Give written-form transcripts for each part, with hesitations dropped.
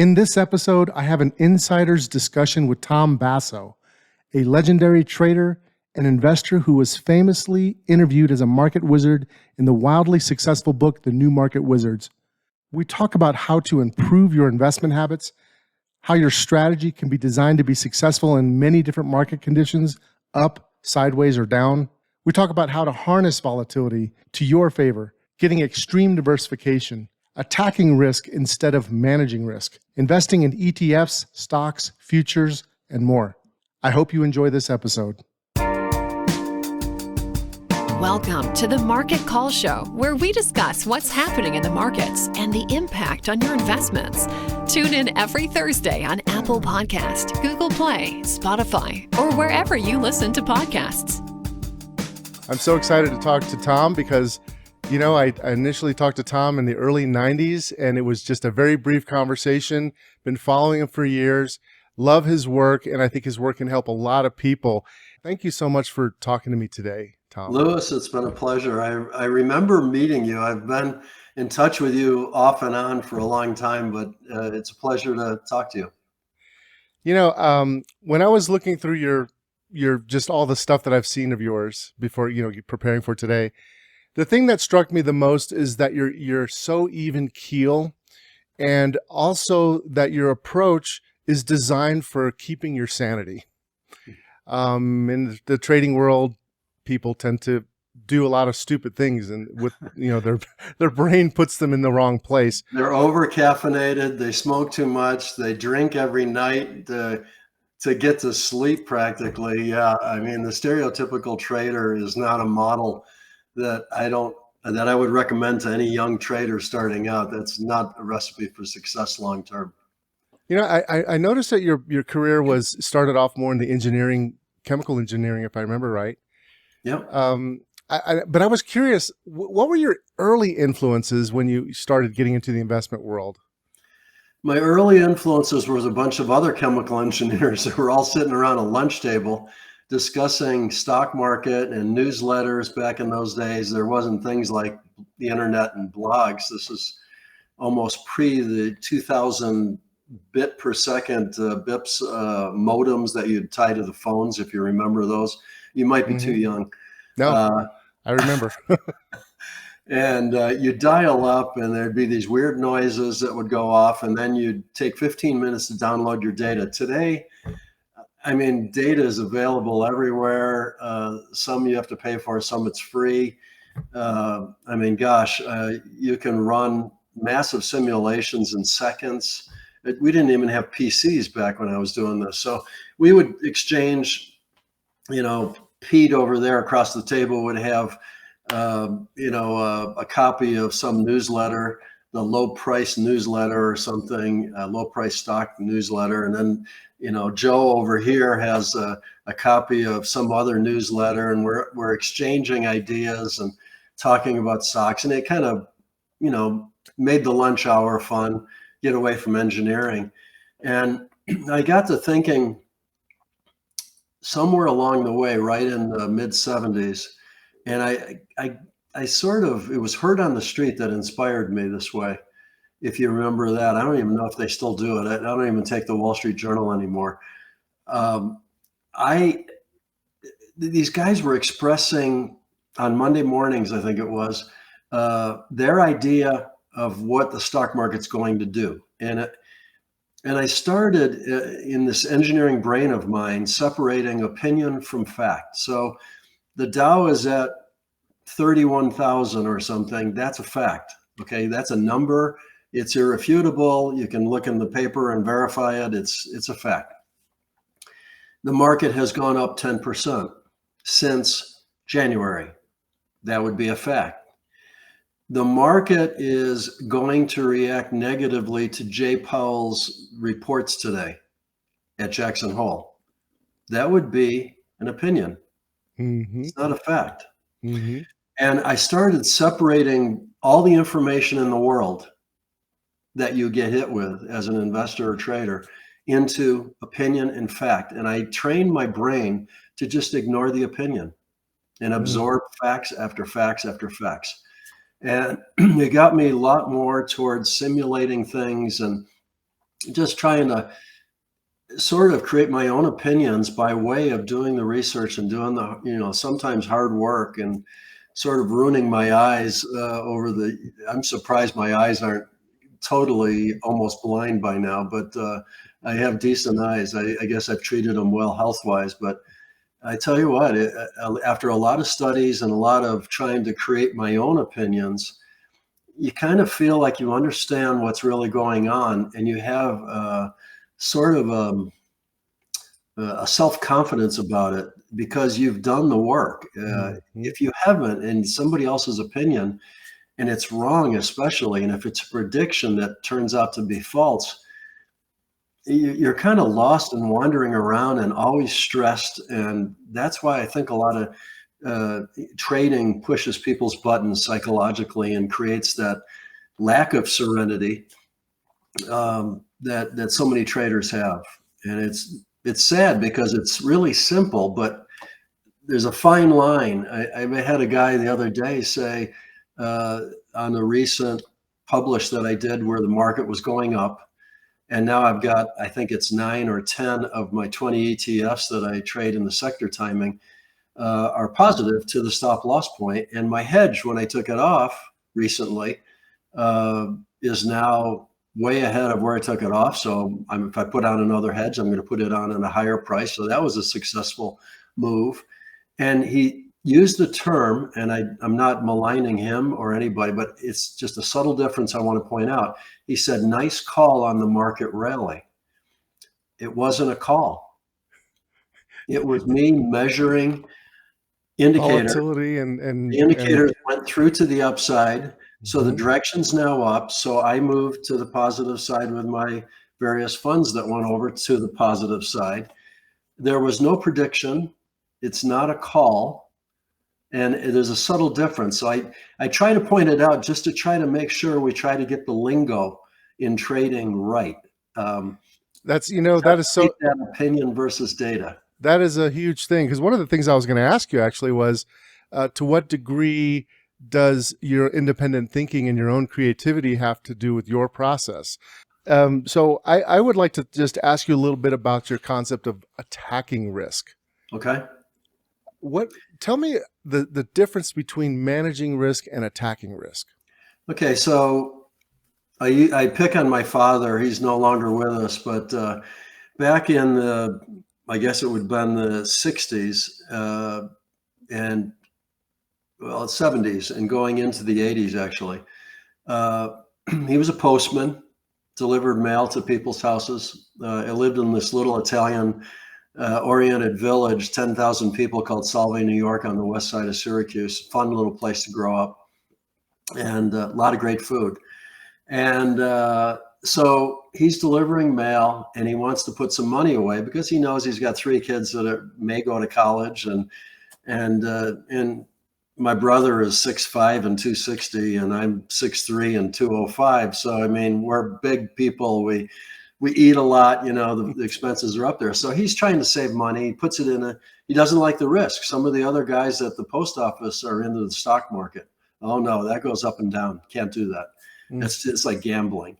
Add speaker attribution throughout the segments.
Speaker 1: In this episode, I have an insider's discussion with Tom Basso, a legendary trader and investor who was famously interviewed as a market wizard in the wildly successful book, The New Market Wizards. We talk about how to improve your investment habits, how your strategy can be designed to be successful in many different market conditions, up, sideways, or down. We talk about how to harness volatility to your favor, getting extreme diversification, attacking risk instead of managing risk, investing in ETFs, stocks, futures, and more. I hope you enjoy this episode.
Speaker 2: Welcome to the Market Call Show, where we discuss what's happening in the markets and the impact on your investments. Tune in every Thursday on Apple Podcast, Google Play, Spotify, or wherever you listen to podcasts.
Speaker 1: I'm so excited to talk to Tom because I initially talked to Tom in the early 90s, and it was just a very brief conversation. Been following him for years. Love his work, and I think his work can help a lot of people. Thank you so much for talking to me today, Tom.
Speaker 3: Lewis, it's been a pleasure. I remember meeting you. I've been in touch with you off and on for a long time, but it's a pleasure to talk to you.
Speaker 1: When I was looking through your just all the stuff that I've seen of yours before, preparing for today, the thing that struck me the most is that you're so even keel, and also that your approach is designed for keeping your sanity. In the trading world, people tend to do a lot of stupid things, and with their brain puts them in the wrong place.
Speaker 3: They're over caffeinated. They smoke too much. They drink every night to get to sleep practically. Yeah, I mean, the stereotypical trader is not a model that I would recommend to any young trader starting out. That's not a recipe for success long term.
Speaker 1: I noticed that your career started off more in the chemical engineering, if I remember right.
Speaker 3: Yep.
Speaker 1: But I was curious, what were your early influences when you started getting into the investment world?
Speaker 3: My early influences was a bunch of other chemical engineers who were all sitting around a lunch table discussing stock market and newsletters. Back in those days, there wasn't things like the internet and blogs. This is almost pre the 2000 bit per second bips modems that you'd tie to the phones, if you remember those. You might be too young.
Speaker 1: No, I remember.
Speaker 3: And you dial up, and there'd be these weird noises that would go off, and then you'd take 15 minutes to download your data. Today, I mean, data is available everywhere. Some you have to pay for, some it's free. You can run massive simulations in seconds. We didn't even have PCs back when I was doing this. So we would exchange, Pete over there across the table would have, a copy of some newsletter, the low price newsletter or something, a low price stock newsletter. And then, Joe over here has a copy of some other newsletter, and we're exchanging ideas and talking about stocks. And it kind of, made the lunch hour fun, get away from engineering. And I got to thinking somewhere along the way, right in the mid 70s, and I sort of, it was Heard on the Street that inspired me this way. If you remember that, I don't even know if they still do it. I don't even take the Wall Street Journal anymore. These guys were expressing on Monday mornings, I think it was, their idea of what the stock market's going to do. And I started in this engineering brain of mine, separating opinion from fact. So the Dow is at 31,000 or something. That's a fact. Okay, that's a number. It's irrefutable. You can look in the paper and verify it. It's a fact. The market has gone up 10% since January. That would be a fact. The market is going to react negatively to Jay Powell's reports today at Jackson Hole. That would be an opinion. Mm-hmm. It's not a fact. Mm-hmm. And I started separating all the information in the world that you get hit with as an investor or trader into opinion and fact. And I trained my brain to just ignore the opinion and absorb facts after facts after facts. And it got me a lot more towards simulating things and just trying to sort of create my own opinions by way of doing the research and doing the, sometimes hard work, and sort of ruining my eyes I'm surprised my eyes aren't totally almost blind by now, but I have decent eyes. I guess I've treated them well health-wise, but I tell you what, after a lot of studies and a lot of trying to create my own opinions, you kind of feel like you understand what's really going on, and you have sort of a self-confidence about it because you've done the work. If you haven't, and somebody else's opinion, and it's wrong, especially, and if it's a prediction that turns out to be false, you're kind of lost and wandering around and always stressed. And that's why I think a lot of trading pushes people's buttons psychologically and creates that lack of serenity that so many traders have. And it's sad because it's really simple, but there's a fine line. I had a guy the other day say on a recent publish that I did where the market was going up, and now I've got, I think it's 9 or 10 of my 20 ETFs that I trade in the sector timing are positive to the stop loss point. And my hedge, when I took it off recently, is now way ahead of where I took it off. So if I put on another hedge, I'm going to put it on at a higher price. So that was a successful move. And he used the term, and I'm not maligning him or anybody, but it's just a subtle difference I want to point out. He said, "Nice call on the market rally." It wasn't a call. It was me measuring indicators.
Speaker 1: Volatility and
Speaker 3: The indicators went through to the upside. So the direction's now up. So I moved to the positive side with my various funds that went over to the positive side. There was no prediction. It's not a call. And there's a subtle difference. So I try to point it out just to try to make sure we try to get the lingo in trading right.
Speaker 1: That is so,
Speaker 3: that opinion versus data.
Speaker 1: that is a huge thing. Because one of the things I was going to ask you actually was, to what degree does your independent thinking and your own creativity have to do with your process? So I would like to just ask you a little bit about your concept of attacking risk.
Speaker 3: Okay.
Speaker 1: Tell me the difference between managing risk and attacking risk.
Speaker 3: Okay, so I pick on my father. He's no longer with us, but back in I guess it would have been the 60s and 70s and going into the 80s, actually. He was a postman, delivered mail to people's houses. I lived in this little Italian oriented village, 10,000 people, called Salve, New York, on the west side of Syracuse. Fun little place to grow up, and a lot of great food. And so he's delivering mail, and he wants to put some money away because he knows he's got 3 kids that may go to college, and my brother is 6'5" and 260, and I'm 6'3" and 205. So I mean, we're big people. We eat a lot, the expenses are up there. So he's trying to save money. He puts it he doesn't like the risk. Some of the other guys at the post office are into the stock market. Oh no, that goes up and down. Can't do that. It's like gambling.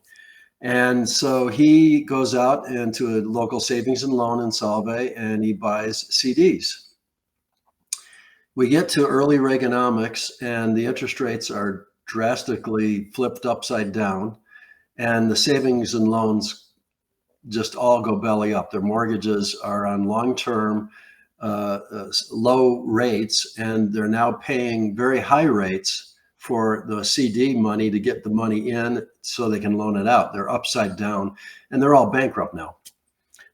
Speaker 3: And so he goes out into a local savings and loan in Salve, and he buys CDs. We get to early Reaganomics, and the interest rates are drastically flipped upside down, and the savings and loans just all go belly up. Their mortgages are on long-term low rates, and they're now paying very high rates for the CD money to get the money in so they can loan it out. They're upside down, and they're all bankrupt now.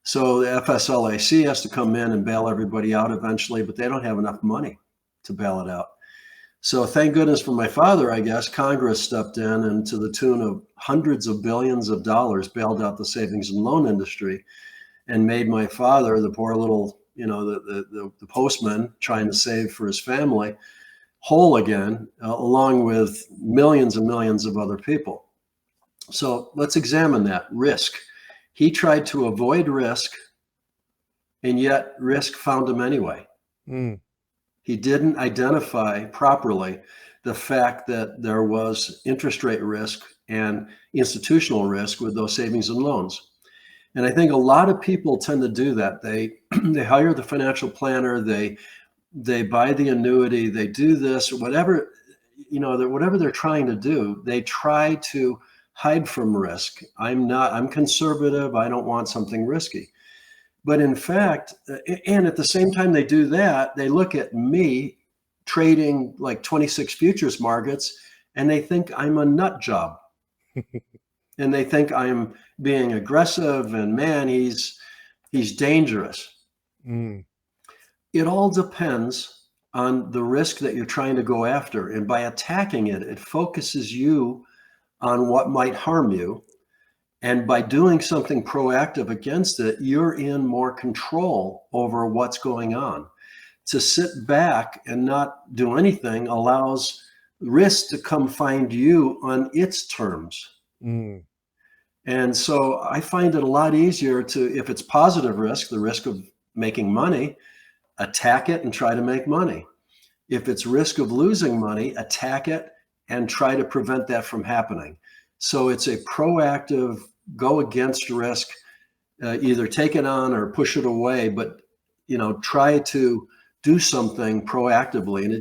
Speaker 3: So the FSLAC has to come in and bail everybody out eventually, but they don't have enough money to bail it out. So thank goodness for my father, I guess, Congress stepped in and to the tune of hundreds of billions of dollars bailed out the savings and loan industry and made my father, the poor little, the postman trying to save for his family, whole again, along with millions and millions of other people. So let's examine that risk. He tried to avoid risk, and yet risk found him anyway. He didn't identify properly the fact that there was interest rate risk and institutional risk with those savings and loans. And I think a lot of people tend to do that. They they hire the financial planner, they buy the annuity, they do this, whatever, whatever they're trying to do, they try to hide from risk. I'm conservative. I don't want something risky. But in fact, and at the same time they do that, they look at me trading like 26 futures markets and they think I'm a nut job. And they think I'm being aggressive and man, he's dangerous.
Speaker 1: Mm.
Speaker 3: It all depends on the risk that you're trying to go after. And by attacking it, it focuses you on what might harm you. And by doing something proactive against it, you're in more control over what's going on. To sit back and not do anything allows risk to come find you on its terms.
Speaker 1: Mm.
Speaker 3: And so I find it a lot easier to, if it's positive risk, the risk of making money, attack it and try to make money. If it's risk of losing money, attack it and try to prevent that from happening. So it's a proactive go against risk, either take it on or push it away, but try to do something proactively. And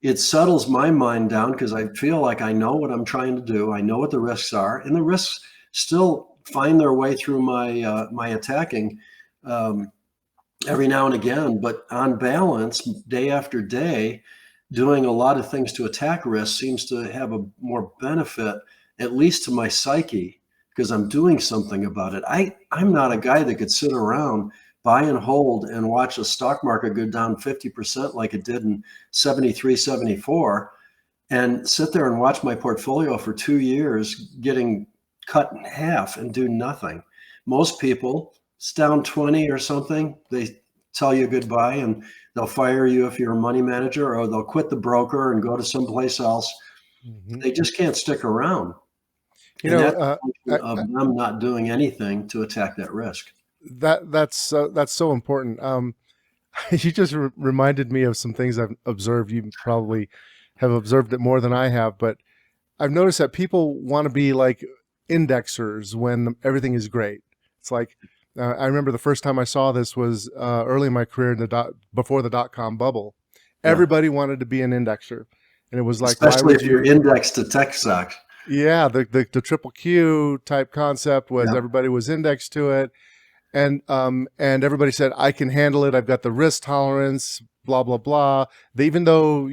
Speaker 3: it settles my mind down because I feel like I know what I'm trying to do. I know what the risks are, and the risks still find their way through my my attacking every now and again. But on balance, day after day, doing a lot of things to attack risk seems to have a more benefit, at least to my psyche, because I'm doing something about it. I'm not a guy that could sit around, buy and hold, and watch a stock market go down 50% like it did in 73, 74, and sit there and watch my portfolio for 2 years getting cut in half and do nothing. Most people, it's down 20 or something, they tell you goodbye and they'll fire you if you're a money manager, or they'll quit the broker and go to someplace else.
Speaker 1: Mm-hmm.
Speaker 3: They just can't stick around.
Speaker 1: You
Speaker 3: And
Speaker 1: know,
Speaker 3: that's a function of them not doing anything to attack that risk.
Speaker 1: that's so important. You just reminded me of some things I've observed. You probably have observed it more than I have, but I've noticed that people want to be like indexers when everything is great. It's like I remember the first time I saw this was early in my career before the dot-com bubble.
Speaker 3: Yeah.
Speaker 1: Everybody wanted to be an indexer, and it was like,
Speaker 3: especially
Speaker 1: why would
Speaker 3: if you're indexed to tech stocks.
Speaker 1: Yeah, the triple Q type concept was everybody was indexed to it, and everybody said I can handle it. I've got the risk tolerance. Blah blah blah. Even though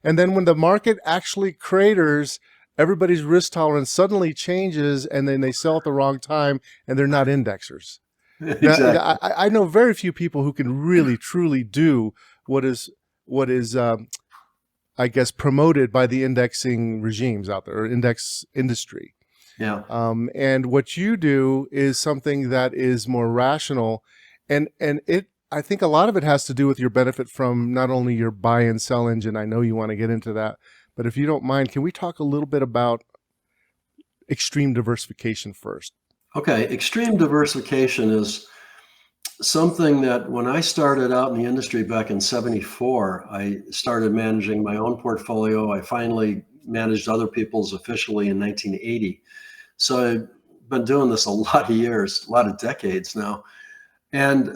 Speaker 1: and then when the market actually craters, everybody's risk tolerance suddenly changes, and then they sell at the wrong time, and they're not indexers.
Speaker 3: Exactly.
Speaker 1: Now, I know very few people who can really truly do what is I guess promoted by the indexing regimes out there, or index industry.
Speaker 3: Yeah.
Speaker 1: And what you do is something that is more rational, and I think a lot of it has to do with your benefit from not only your buy and sell engine. I know you want to get into that, but if you don't mind, can we talk a little bit about extreme diversification first?
Speaker 3: Okay. Extreme diversification is something that when I started out in the industry back in 74, I started managing my own portfolio. I finally managed other people's officially in 1980. So I've been doing this a lot of years, a lot of decades now. And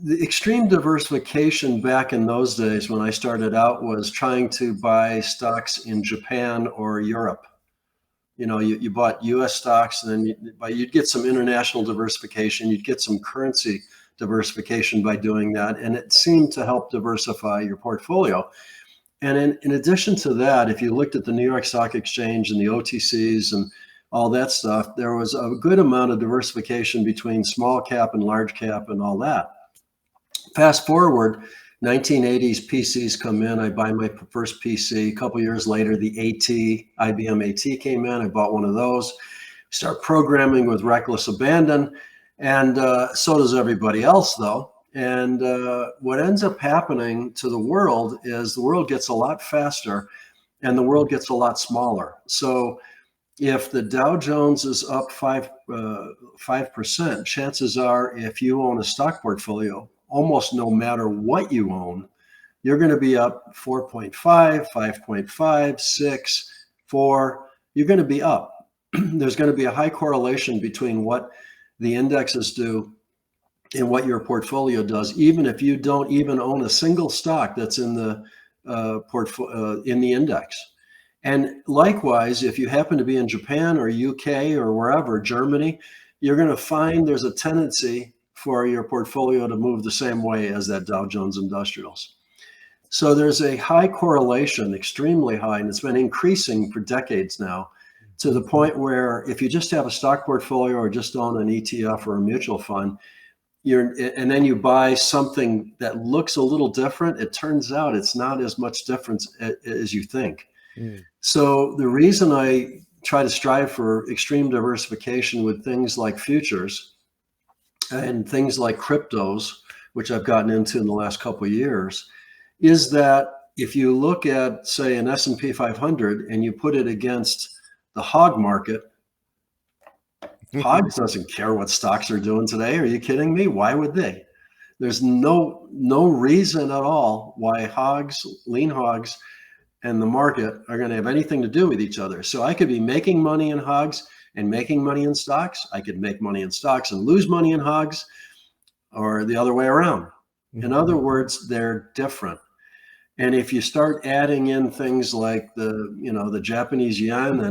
Speaker 3: the extreme diversification back in those days when I started out was trying to buy stocks in Japan or Europe. You bought US stocks, and then you'd get some international diversification. You'd get some currency diversification by doing that. And it seemed to help diversify your portfolio. And in addition to that, if you looked at the New York Stock Exchange and the OTCs and all that stuff, there was a good amount of diversification between small cap and large cap and all that. Fast forward, 1980s PCs come in. I buy my first PC. A couple years later, the IBM AT came in. I bought one of those. Start programming with reckless abandon. And so does everybody else, though. And what ends up happening to the world is the world gets a lot faster and the world gets a lot smaller. So if the Dow Jones is up 5%, chances are if you own a stock portfolio, almost no matter what you own, you're going to be up 4.5, 5.5, 6, 4. You're going to be up. there's going to be a high correlation between what the indexes do and what your portfolio does, even if you don't even own a single stock that's in the in the index. And likewise, if you happen to be in Japan or UK or wherever, Germany, you're going to find there's a tendency for your portfolio to move the same way as that Dow Jones Industrials. So there's a high correlation, extremely high, and it's been increasing for decades now, to the point where if you just have a stock portfolio or just own an ETF or a mutual fund, and then you buy something that looks a little different, it turns out it's not as much difference as you think. So the reason I try to strive for extreme diversification with things like futures and things like cryptos, which I've gotten into in the last couple of years, is that if you look at, say, an S&P 500 and you put it against the hog market, Hogs doesn't care what stocks are doing today. Are you kidding me? Why would they? There's no reason at all why lean hogs, and the market are going to have anything to do with each other. So I could be making money in hogs and making money in stocks. I could make money in stocks and lose money in hogs, or the other way around. In other words, they're different. And if you start adding in things like the Japanese yen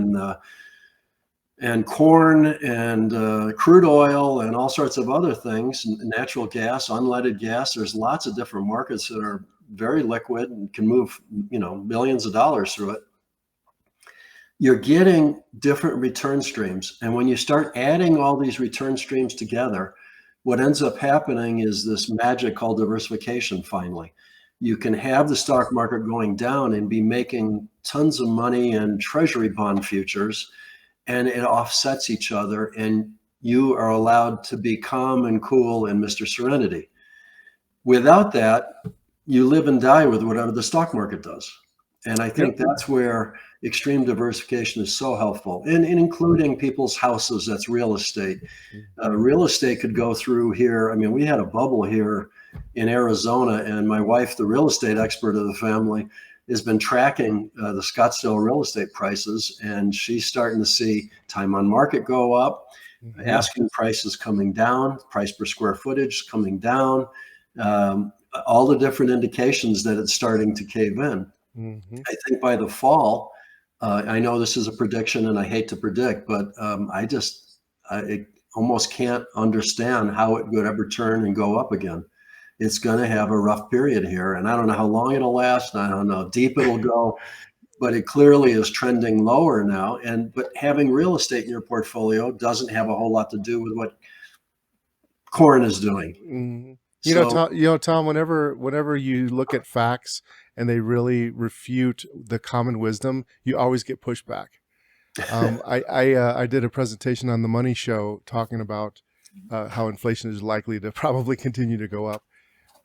Speaker 3: and corn and crude oil and all sorts of other things, natural gas, unleaded gas, there's lots of different markets that are very liquid and can move, millions of dollars through it. You're getting different return streams. And when you start adding all these return streams together, what ends up happening is this magic called diversification. Finally, you can have the stock market going down and be making tons of money in treasury bond futures, and it offsets each other, and you are allowed to be calm and cool in Mr. Serenity. Without that, you live and die with whatever the stock market does. And I think that's where extreme diversification is so helpful, and including people's houses. That's real estate. Real estate could go through here. I mean, we had a bubble here in Arizona, and my wife, the real estate expert of the family, has been tracking the Scottsdale real estate prices, and she's starting to see time on market go up, asking prices coming down, price per square footage coming down, all the different indications that it's starting to cave in. I think by the fall, I know this is a prediction and I hate to predict, but I almost can't understand how it would ever turn and go up again. It's going to have a rough period here, and I don't know how long it'll last. I don't know how deep it'll go, but it clearly is trending lower now. But having real estate in your portfolio doesn't have a whole lot to do with what corn is doing.
Speaker 1: Tom, whenever you look at facts and they really refute the common wisdom, you always get pushback. I did a presentation on the Money Show talking about how inflation is likely to probably continue to go up.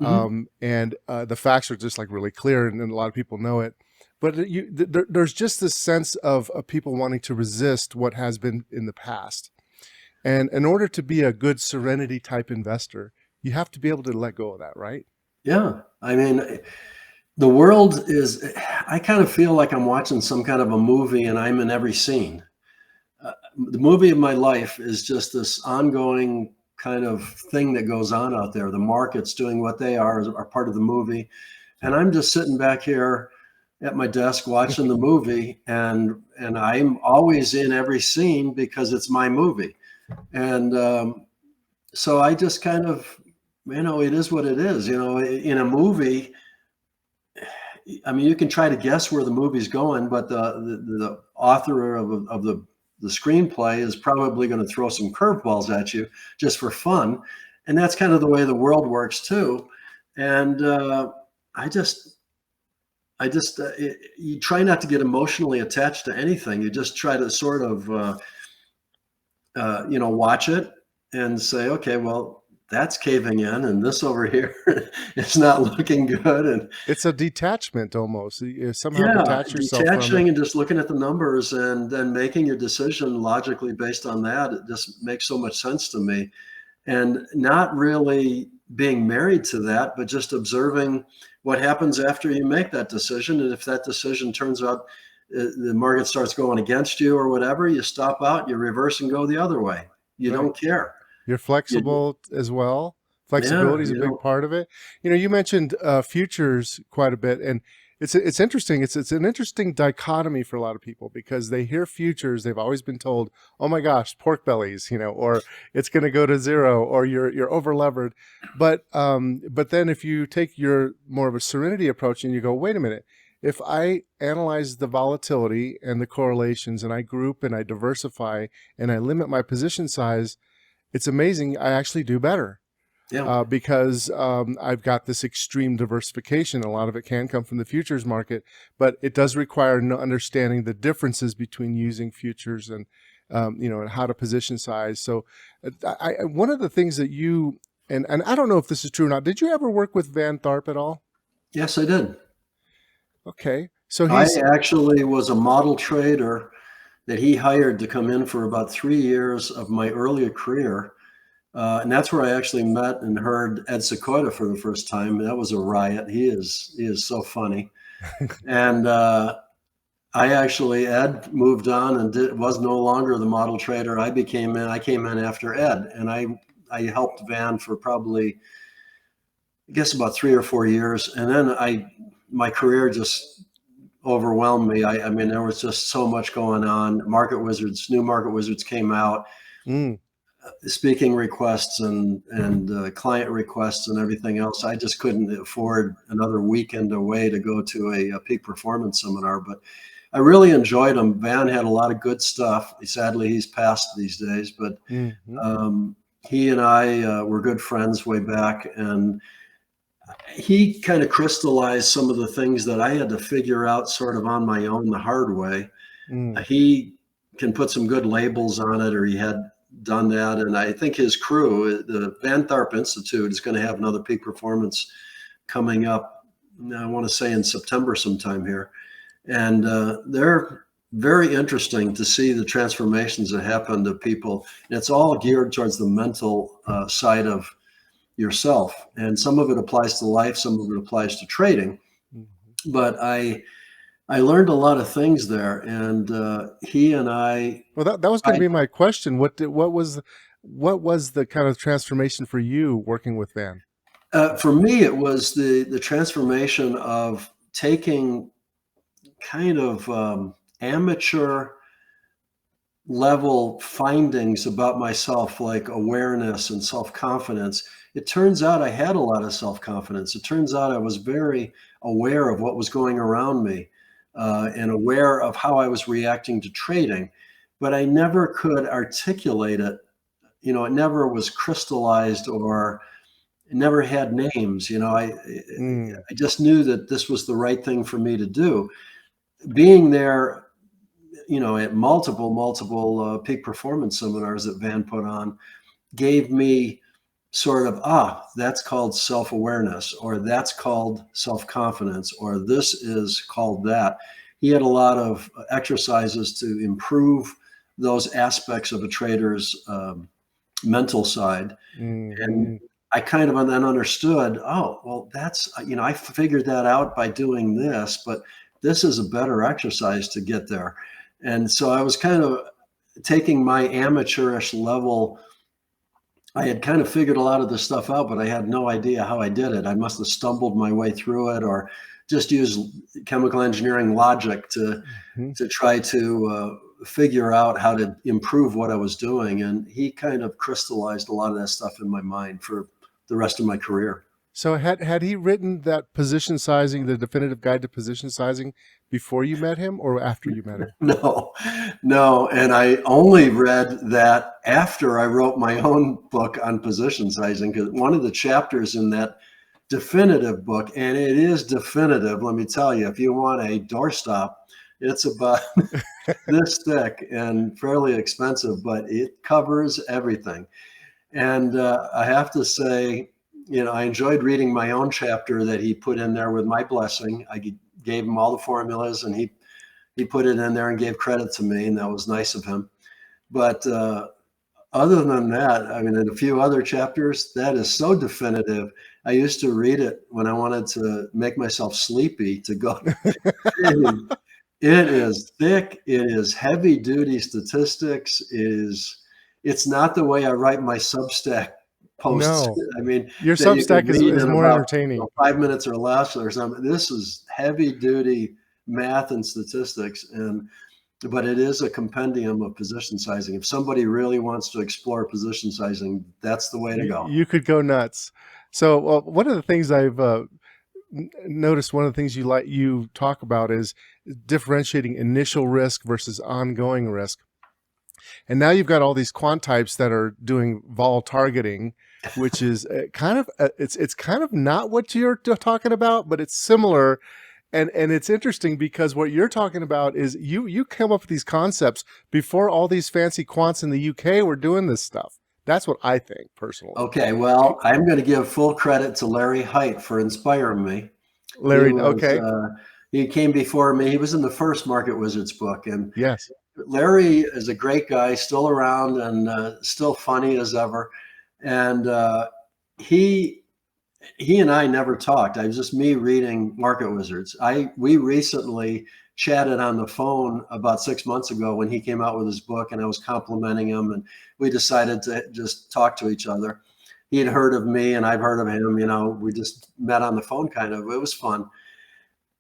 Speaker 1: And the facts are just like really clear, and a lot of people know it. But there's just this sense of people wanting to resist what has been in the past. And in order to be a good Serenity type investor, you have to be able to let go of that, right? Yeah.
Speaker 3: I mean, the world is, I kind of feel like I'm watching some kind of a movie and I'm in every scene. The movie of my life is just this ongoing kind of thing that goes on out there. The market's doing what they are part of the movie. And I'm just sitting back here at my desk watching the movie, and I'm always in every scene because it's my movie. And so I just kind of, it is what it is. In a movie, I mean, you can try to guess where the movie's going, but the author of the screenplay is probably going to throw some curveballs at you just for fun. And that's kind of the way the world works too. And you try not to get emotionally attached to anything. You just try to sort of, watch it and say, okay, well, that's caving in, and this over here is not looking good. And
Speaker 1: it's a detachment almost. You somehow detach yourself
Speaker 3: detaching
Speaker 1: from it.
Speaker 3: And just looking at the numbers and then making your decision logically based on that. It just makes so much sense to me, and not really being married to that, but just observing what happens after you make that decision. And if that decision turns out the market starts going against you or whatever, you stop out, you reverse and go the other way. You
Speaker 1: Right.
Speaker 3: don't care.
Speaker 1: You're flexible as well.
Speaker 3: Yeah,
Speaker 1: Flexibility is a big part of it. You mentioned futures quite a bit, and it's interesting. It's an interesting dichotomy for a lot of people because they hear futures. They've always been told, "Oh my gosh, pork bellies," or it's going to go to zero, or you're over levered. But then if you take your more of a Serenity approach and you go, "Wait a minute." If I analyze the volatility and the correlations, and I group and I diversify and I limit my position size, it's amazing. I actually do better
Speaker 3: yeah.
Speaker 1: because I've got this extreme diversification. A lot of it can come from the futures market, but it does require understanding the differences between using futures and and how to position size. So, one of the things that you and I don't know if this is true or not. Did you ever work with Van Tharp at all?
Speaker 3: Yes, I did.
Speaker 1: Okay, so
Speaker 3: I
Speaker 1: he's
Speaker 3: actually was a model trader that he hired to come in for about 3 years of my earlier career. And that's where I actually met and heard Ed Sequoia for the first time. That was a riot. He is so funny. And Ed moved on and was no longer the model trader. I came in after Ed, and I helped Van for probably, I guess, about 3 or 4 years. And then my career just overwhelmed me. I mean, there was just so much going on. New Market Wizards came out, speaking requests and client requests and everything else. I just couldn't afford another weekend away to go to a peak performance seminar, but I really enjoyed him. Van had a lot of good stuff. Sadly, he's passed these days, but he and I were good friends way back, and he kind of crystallized some of the things that I had to figure out sort of on my own the hard way. He can put some good labels on it, or he had done that. And I think his crew, the Van Tharp Institute, is going to have another peak performance coming up, I want to say in September sometime here. And they're very interesting to see the transformations that happen to people. And it's all geared towards the mental side of yourself. And some of it applies to life, some of it applies to trading. But I learned a lot of things there, and he and I.
Speaker 1: Well, that was going to be my question. What was the kind of transformation for you working with Van?
Speaker 3: For me, it was the transformation of taking kind of amateur level findings about myself, like awareness and self-confidence. It turns out I had a lot of self-confidence. It turns out I was very aware of what was going around me. And aware of how I was reacting to trading, but I never could articulate it. It never was crystallized, or it never had names. I just knew that this was the right thing for me to do. Being there, at multiple peak performance seminars that Van put on, gave me sort of, that's called self-awareness, or that's called self-confidence, or this is called that. He had a lot of exercises to improve those aspects of a trader's mental side. And I kind of then understood, that's, I figured that out by doing this, but this is a better exercise to get there. And so I was kind of taking my amateurish level. I had kind of figured a lot of this stuff out, but I had no idea how I did it. I must have stumbled my way through it, or just used chemical engineering logic to try to figure out how to improve what I was doing. And he kind of crystallized a lot of that stuff in my mind for the rest of my career.
Speaker 1: So had he written that position sizing, the definitive guide to position sizing, before you met him or after you met him?
Speaker 3: No. And I only read that after I wrote my own book on position sizing, because one of the chapters in that definitive book, and it is definitive, let me tell you, if you want a doorstop, it's about this thick and fairly expensive, but it covers everything. And I have to say, I enjoyed reading my own chapter that he put in there with my blessing. I gave him all the formulas, and he put it in there and gave credit to me, and that was nice of him. But other than that, I mean, in a few other chapters, that is so definitive. I used to read it when I wanted to make myself sleepy to go. It is thick. It is heavy duty statistics. It's not the way I write my Substack posts.
Speaker 1: No,
Speaker 3: I mean,
Speaker 1: your
Speaker 3: that you can
Speaker 1: Substack
Speaker 3: read
Speaker 1: is
Speaker 3: in
Speaker 1: more
Speaker 3: about
Speaker 1: entertaining.
Speaker 3: 5 minutes or less or something. This is heavy duty math and statistics, but it is a compendium of position sizing. If somebody really wants to explore position sizing, that's the way to go.
Speaker 1: You could go nuts. So, well, one of the things I've noticed, one of the things you talk about is differentiating initial risk versus ongoing risk. And now you've got all these quant types that are doing vol targeting, which is it's kind of not what you're talking about, but it's similar. And it's interesting because what you're talking about is you come up with these concepts before all these fancy quants in the UK were doing this stuff. That's what I think personally.
Speaker 3: Okay, well, I'm going to give full credit to Larry Height for inspiring me.
Speaker 1: Larry, okay.
Speaker 3: He came before me. He was in the first Market Wizards book. And
Speaker 1: yes,
Speaker 3: Larry is a great guy, still around and still funny as ever. And he and I never talked. It was just me reading Market Wizards. We recently chatted on the phone about 6 months ago when he came out with his book, and I was complimenting him, and we decided to just talk to each other. He had heard of me and I've heard of him. You know, we just met on the phone kind of. It was fun.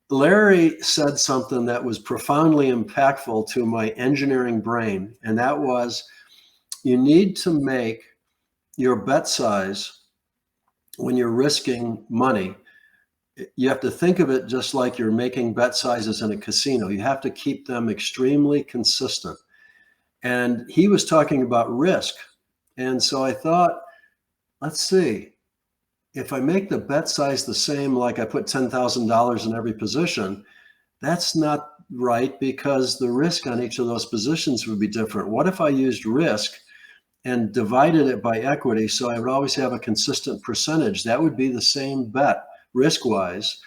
Speaker 3: Larry said something that was profoundly impactful to my engineering brain, and that was, you need to make your bet size when you're risking money. You have to think of it just like you're making bet sizes in a casino. You have to keep them extremely consistent. And he was talking about risk. And so I thought, let's see, if I make the bet size the same, like I put $10,000 in every position, that's not right, because the risk on each of those positions would be different. What if I used risk and divided it by equity, so I would always have a consistent percentage? That would be the same bet risk-wise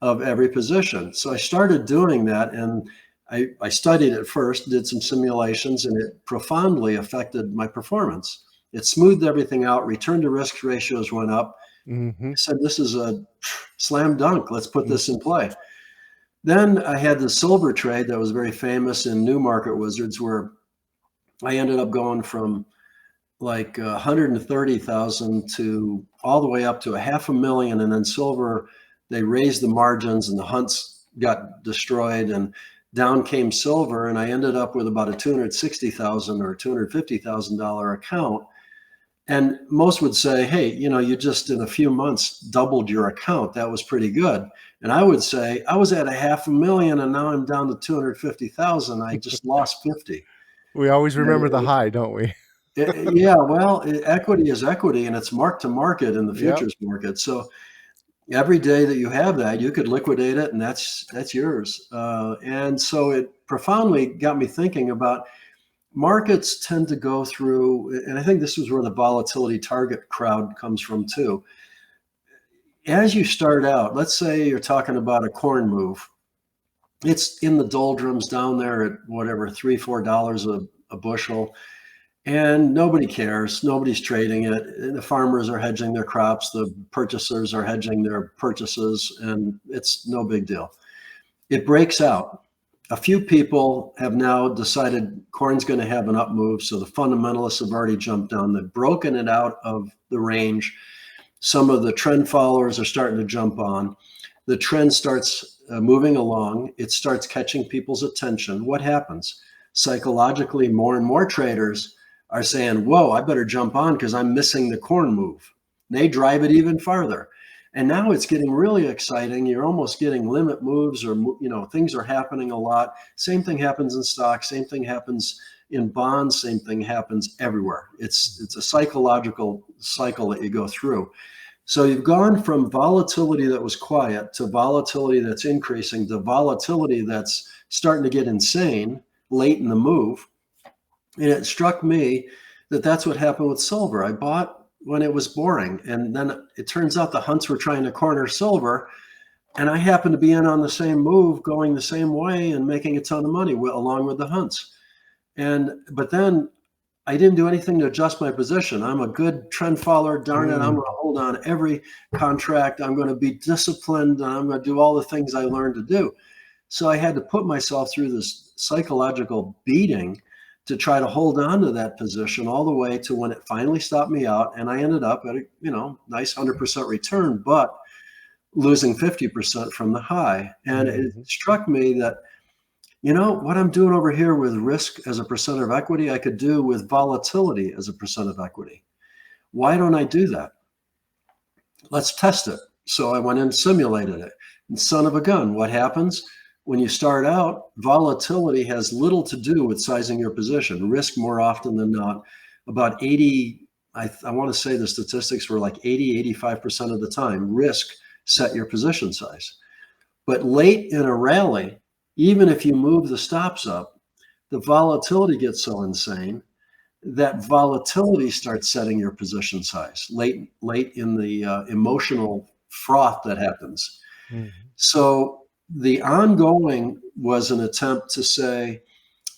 Speaker 3: of every position. So I started doing that, and I studied it first, did some simulations, and it profoundly affected my performance. It smoothed everything out. Return to risk ratios went up. I said, this is a slam dunk. Let's put this in play. Then I had the silver trade that was very famous in New Market Wizards, where I ended up going from like 130,000 to all the way up to $500,000. And then silver, they raised the margins and the hunts got destroyed, and down came silver. And I ended up with about a $260,000 or $250,000 account. And most would say, hey, you know, you just in a few months doubled your account. That was pretty good. And I would say, I was at $500,000 and now I'm down to 250,000. I just lost 50.
Speaker 1: We always remember the high, don't we?
Speaker 3: Yeah, well, equity is equity, and it's mark to market in the futures market. So every day that you have that, you could liquidate it, and that's yours. And so it profoundly got me thinking about markets tend to go through, and I think this is where the volatility target crowd comes from too. As you start out, let's say you're talking about a corn move. It's in the doldrums down there at whatever, $3-4 a bushel. And nobody cares. Nobody's trading it. The farmers are hedging their crops. The purchasers are hedging their purchases, and it's no big deal. It breaks out. A few people have now decided corn's going to have an up move. So the fundamentalists have already jumped down. They've broken it out of the range. Some of the trend followers are starting to jump on. The trend starts moving along. It starts catching people's attention. What happens? Psychologically, more and more traders are saying, whoa, I better jump on because I'm missing the corn move. They drive it even farther. And now it's getting really exciting. You're almost getting limit moves, or, you know, things are happening a lot. Same thing happens in stocks. Same thing happens in bonds. Same thing happens everywhere. It's a psychological cycle that you go through. So you've gone from volatility that was quiet to volatility that's increasing to volatility that's starting to get insane late in the move. And it struck me that that's what happened with silver. I bought when it was boring. And then it turns out the hunts were trying to corner silver. And I happened to be in on the same move, going the same way and making a ton of money along with the hunts. But then I didn't do anything to adjust my position. I'm a good trend follower. Darn it, I'm going to hold on every contract. I'm going to be disciplined, and I'm going to do all the things I learned to do. So I had to put myself through this psychological beating to try to hold on to that position all the way to when it finally stopped me out. And I ended up at a, nice 100% return, but losing 50% from the high. And it struck me that, what I'm doing over here with risk as a percent of equity, I could do with volatility as a percent of equity. Why don't I do that? Let's test it. So I went and simulated it. And son of a gun, what happens? When you start out, volatility has little to do with sizing your position. Risk, more often than not, about 80, I want to say the statistics were like 80, 85% of the time, risk set your position size. But late in a rally, even if you move the stops up, the volatility gets so insane that volatility starts setting your position size late in the emotional froth that happens. So the ongoing was an attempt to say,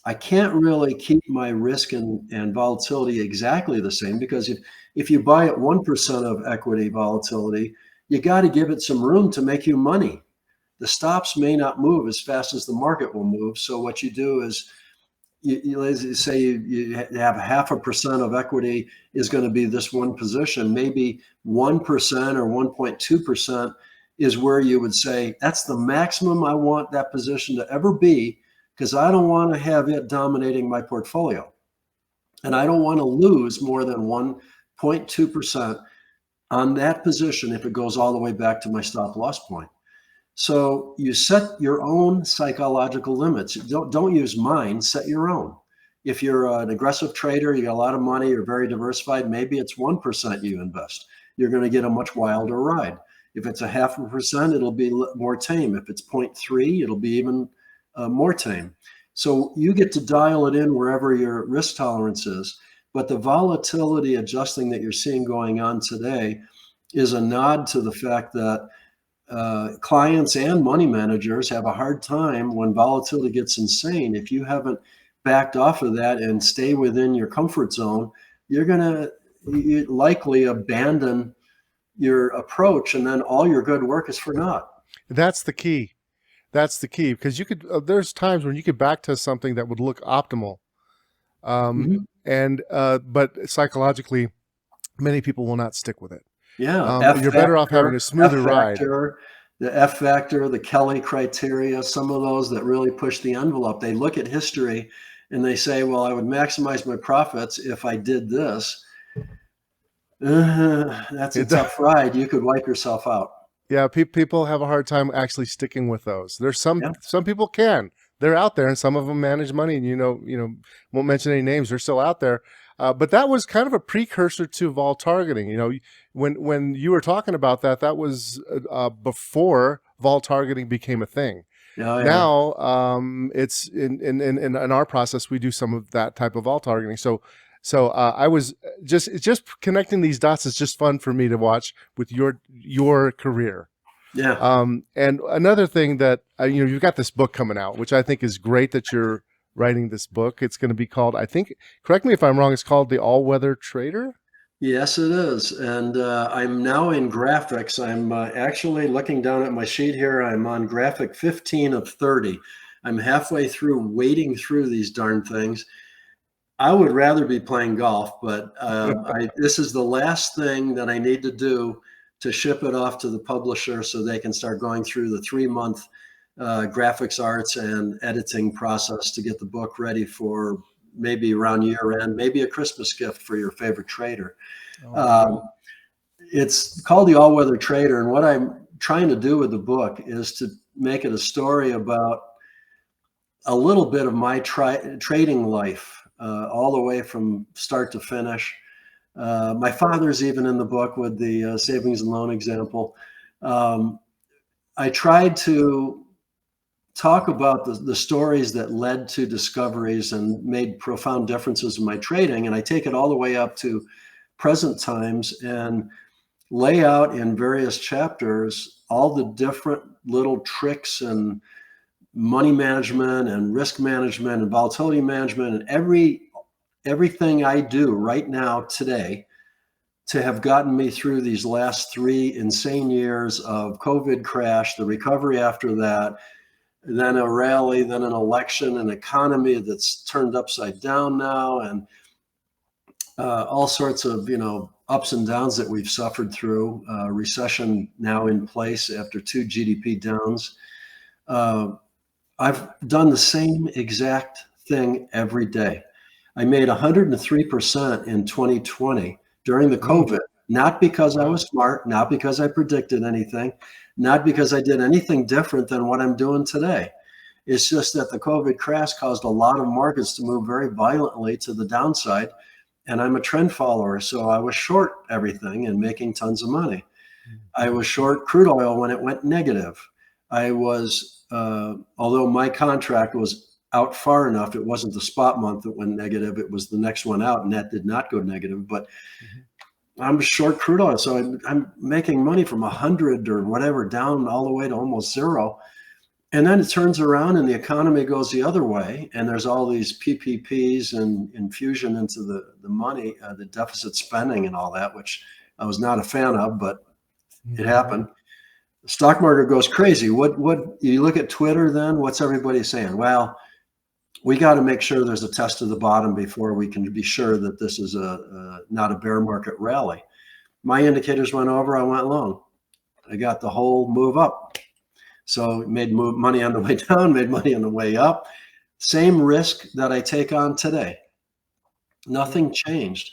Speaker 3: I can't really keep my risk and volatility exactly the same, because if you buy at 1% of equity volatility, you got to give it some room to make you money. The stops may not move as fast as the market will move. So what you do is you say you have 0.5% of equity is going to be this one position. Maybe 1% or 1.2% is where you would say, that's the maximum I want that position to ever be, because I don't want to have it dominating my portfolio. And I don't want to lose more than 1.2% on that position if it goes all the way back to my stop loss point. So you set your own psychological limits. Don't use mine, set your own. If you're an aggressive trader, you got a lot of money, you're very diversified, maybe it's 1% you invest. You're going to get a much wilder ride. If it's 0.5%, it'll be more tame. If it's 0.3, it'll be even more tame. So you get to dial it in wherever your risk tolerance is. But the volatility adjusting that you're seeing going on today is a nod to the fact that clients and money managers have a hard time when volatility gets insane. If you haven't backed off of that and stay within your comfort zone, you're going to likely abandon your approach, and then all your good work is for naught.
Speaker 1: That's the key. That's the key, because you could. There's times when you could back test something that would look optimal, but psychologically, many people will not stick with it.
Speaker 3: Yeah,
Speaker 1: you're better off having a smoother ride.
Speaker 3: The F factor, the Kelly criteria, some of those that really push the envelope. They look at history and they say, well, I would maximize my profits if I did this. That's a tough ride. You could wipe yourself out.
Speaker 1: Yeah, people have a hard time actually sticking with those. There's some people can. They're out there, and some of them manage money, and won't mention any names. They're still out there. But that was kind of a precursor to vol targeting. When you were talking about that, that was before vol targeting became a thing.
Speaker 3: Oh, yeah.
Speaker 1: Now, it's in our process, we do some of that type of vol targeting. So I was just connecting these dots is just fun for me to watch with your career.
Speaker 3: Yeah.
Speaker 1: And another thing that you've got this book coming out, which I think is great that you're writing this book. It's going to be called, I think, correct me if I'm wrong, it's called The All-Weather Trader?
Speaker 3: Yes, it is. And I'm now in graphics. I'm actually looking down at my sheet here. I'm on graphic 15 of 30. I'm halfway through wading through these darn things. I would rather be playing golf, but this is the last thing that I need to do to ship it off to the publisher so they can start going through the 3-month graphics arts and editing process to get the book ready for maybe around year end, maybe a Christmas gift for your favorite trader. It's called The All-Weather Trader. And what I'm trying to do with the book is to make it a story about a little bit of my trading life, all the way from start to finish. My father's even in the book with the savings and loan example. I tried to talk about the stories that led to discoveries and made profound differences in my trading. And I take it all the way up to present times and lay out in various chapters all the different little tricks and money management and risk management and volatility management and everything I do right now today to have gotten me through these last 3 insane years of COVID crash, the recovery after that, then a rally, then an election, an economy that's turned upside down now, and all sorts of, ups and downs that we've suffered through, recession now in place after 2 GDP downs. I've done the same exact thing every day. I made 103% in 2020 during the COVID, not because I was smart, not because I predicted anything, not because I did anything different than what I'm doing today. It's just that the COVID crash caused a lot of markets to move very violently to the downside. And I'm a trend follower, so I was short everything and making tons of money. I was short crude oil when it went negative. I was, although my contract was out far enough, it wasn't the spot month that went negative, it was the next one out, and that did not go negative. But I'm short crude oil, so I'm making money from 100 or whatever down all the way to almost zero. And then it turns around and the economy goes the other way, and there's all these PPPs and infusion into the money, the deficit spending and all that, which I was not a fan of, but it happened. The stock market goes crazy. What you look at Twitter then, what's everybody saying? Well, we got to make sure there's a test of the bottom before we can be sure that this is not a bear market rally. My indicators went over, I went long. I got the whole move up. So made money on the way down, made money on the way up. Same risk that I take on today. Nothing changed.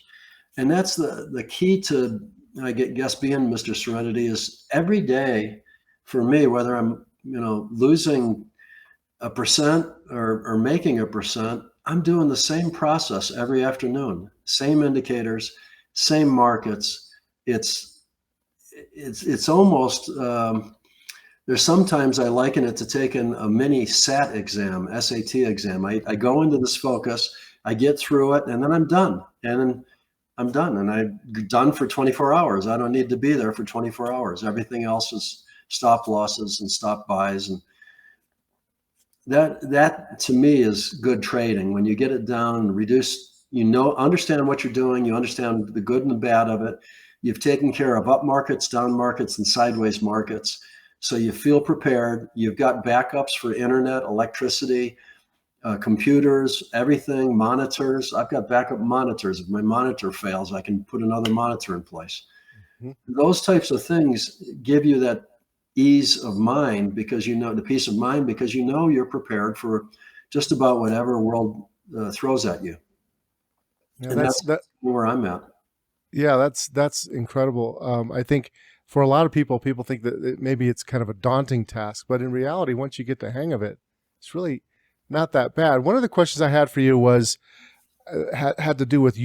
Speaker 3: And that's the key to, I guess, being Mr. Serenity is every day for me, whether I'm, losing 1% or making 1%, I'm doing the same process every afternoon, same indicators, same markets. It's almost, there's sometimes I liken it to taking a mini SAT exam, SAT exam. I go into this focus, I get through it, and then I'm done. And then I'm done. And I'm done for 24 hours. I don't need to be there for 24 hours. Everything else is stop losses and stop buys. And that to me is good trading. When you get it down, reduce, understand what you're doing. You understand the good and the bad of it. You've taken care of up markets, down markets, and sideways markets. So you feel prepared. You've got backups for internet, electricity, computers, everything, monitors. I've got backup monitors. If my monitor fails, I can put another monitor in place. Those types of things give you that ease of mind because the peace of mind because you're prepared for just about whatever world throws at you.
Speaker 1: Yeah,
Speaker 3: and that's where I'm at.
Speaker 1: Yeah, that's incredible. I think for a lot of people think that maybe it's kind of a daunting task, but in reality, once you get the hang of it, it's really not that bad. One of the questions I had for you was had to do with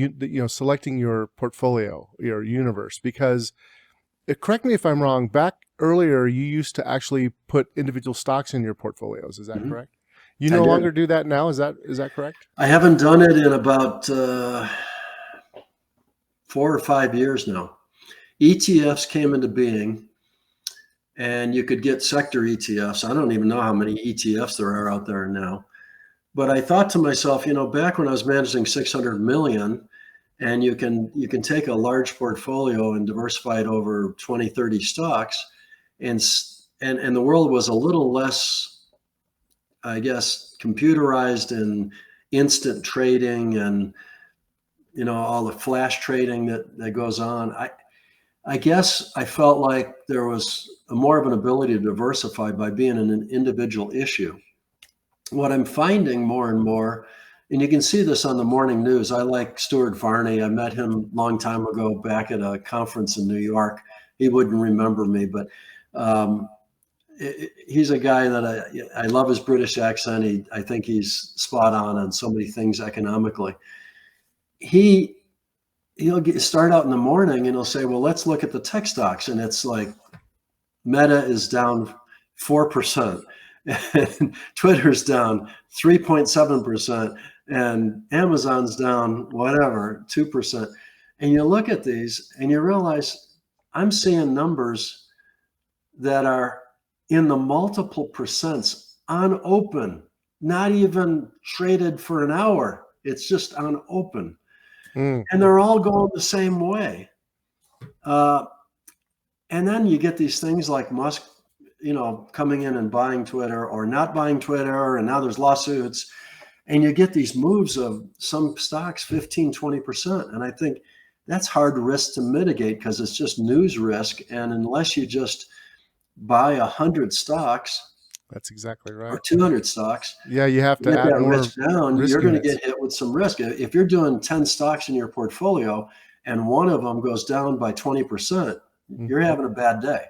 Speaker 1: selecting your portfolio, your universe, because correct me if I'm wrong. Back earlier, you used to actually put individual stocks in your portfolios. Is that correct? You no longer do that now. Is that correct?
Speaker 3: I haven't done it in about 4 or 5 years now. ETFs came into being, and you could get sector ETFs. I don't even know how many ETFs there are out there now. But I thought to myself, back when I was managing 600 million, and you can take a large portfolio and diversify it over 20, 30 stocks, and the world was a little less, I guess, computerized and instant trading and all the flash trading that goes on. I guess I felt like there was more of an ability to diversify by being an individual issue. What I'm finding more and more, and you can see this on the morning news, I like Stuart Varney. I met him a long time ago back at a conference in New York. He wouldn't remember me, but he's a guy that I love his British accent. I think he's spot on so many things economically. He'll start out in the morning and he'll say, well, let's look at the tech stocks. And it's like Meta is down 4%, and Twitter's down 3.7%, and Amazon's down whatever, 2%. And you look at these and you realize I'm seeing numbers that are in the multiple percents on open, not even traded for an hour. It's just on open. And they're all going the same way. And then you get these things like Musk coming in and buying Twitter or not buying Twitter, and now there's lawsuits, and you get these moves of some stocks 15, 20%. And I think that's hard risk to mitigate because it's just news risk. And unless you just buy 100 stocks,
Speaker 1: That's exactly right.
Speaker 3: or 200 stocks,
Speaker 1: Yeah, you have to
Speaker 3: get
Speaker 1: add
Speaker 3: that
Speaker 1: more
Speaker 3: risk down,
Speaker 1: risk
Speaker 3: you're going to
Speaker 1: units.
Speaker 3: get hit with some risk. If you're doing 10 stocks in your portfolio and one of them goes down by 20%, you're having a bad day.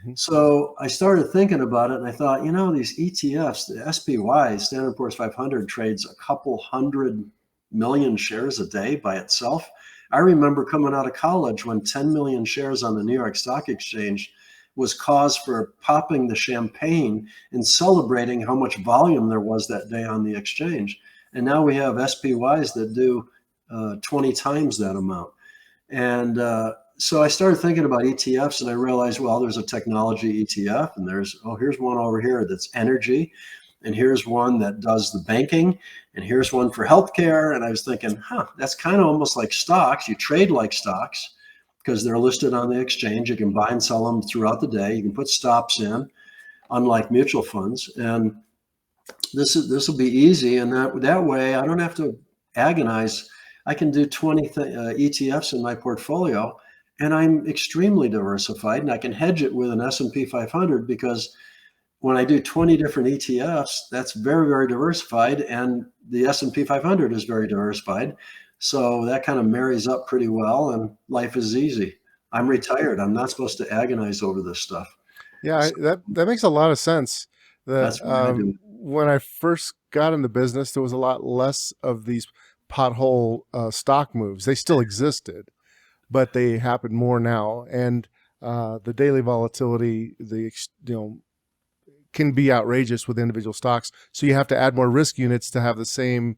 Speaker 1: Mhm.
Speaker 3: So I started thinking about it, and I thought, these ETFs, the SPY, Standard & Poor's 500, trades a couple 100 million shares a day by itself. I remember coming out of college when 10 million shares on the New York Stock Exchange was cause for popping the champagne and celebrating how much volume there was that day on the exchange. And now we have SPYs that do 20 times that amount. And so I started thinking about ETFs, and I realized, well, there's a technology ETF, and here's one over here that's energy, and here's one that does the banking, and here's one for healthcare. And I was thinking, that's kind of almost like stocks. You trade like stocks because they're listed on the exchange. You can buy and sell them throughout the day. You can put stops in, unlike mutual funds. And this will be easy, and that way I don't have to agonize. I can do 20 ETFs in my portfolio, and I'm extremely diversified, and I can hedge it with an S&P 500 because when I do 20 different ETFs, that's very, very diversified, and the S&P 500 is very diversified. So that kind of marries up pretty well, and life is easy. I'm retired. I'm not supposed to agonize over this stuff.
Speaker 1: Yeah, that makes a lot of sense.
Speaker 3: That's why I do it.
Speaker 1: When I first got in the business, there was a lot less of these pothole stock moves. They still existed, but they happen more now. And the daily volatility, can be outrageous with individual stocks. So you have to add more risk units to have the same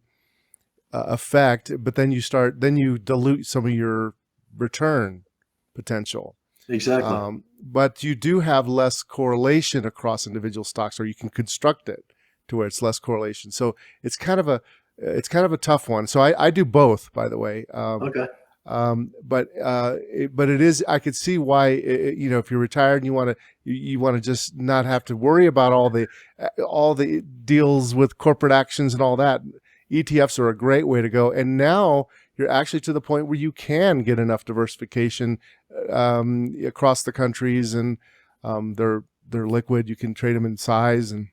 Speaker 1: effect. But then you dilute some of your return potential.
Speaker 3: Exactly.
Speaker 1: But you do have less correlation across individual stocks, or you can construct it to where it's less correlation. So it's kind of a tough one. So I do both, by the way.
Speaker 3: Okay.
Speaker 1: But it is. I could see why. If you're retired and you want to just not have to worry about all the deals with corporate actions and all that, ETFs are a great way to go. And now you're actually to the point where you can get enough diversification across the countries, and they're liquid. You can trade them in size, and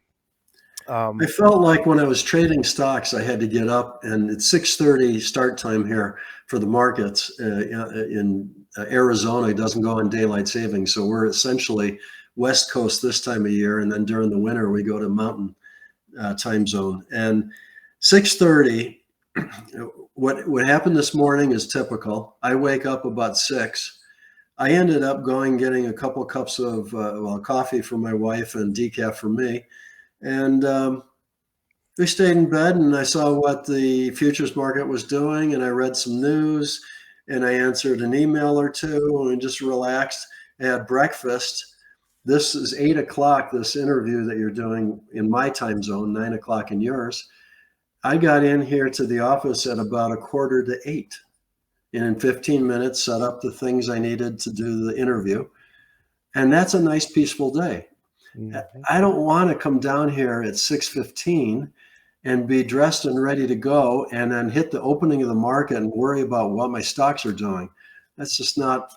Speaker 3: I felt like when I was trading stocks, I had to get up, and it's 6:30 start time here for the markets in Arizona. It doesn't go on daylight savings, so we're essentially West Coast this time of year, and then during the winter we go to Mountain time zone. And 6:30. What happened this morning is typical. I wake up about 6. I ended up getting a couple cups of coffee for my wife and decaf for me. And we stayed in bed, and I saw what the futures market was doing, and I read some news, and I answered an email or two, and just relaxed. I had breakfast. This is 8 o'clock, this interview that you're doing in my time zone, 9 o'clock in yours. I got in here to the office at about 7:45, and in 15 minutes set up the things I needed to do the interview. And that's a nice, peaceful day.
Speaker 1: mm-hmm.
Speaker 3: I don't want to come down here at 6:15 and be dressed and ready to go and then hit the opening of the market and worry about what my stocks are doing. That's just not,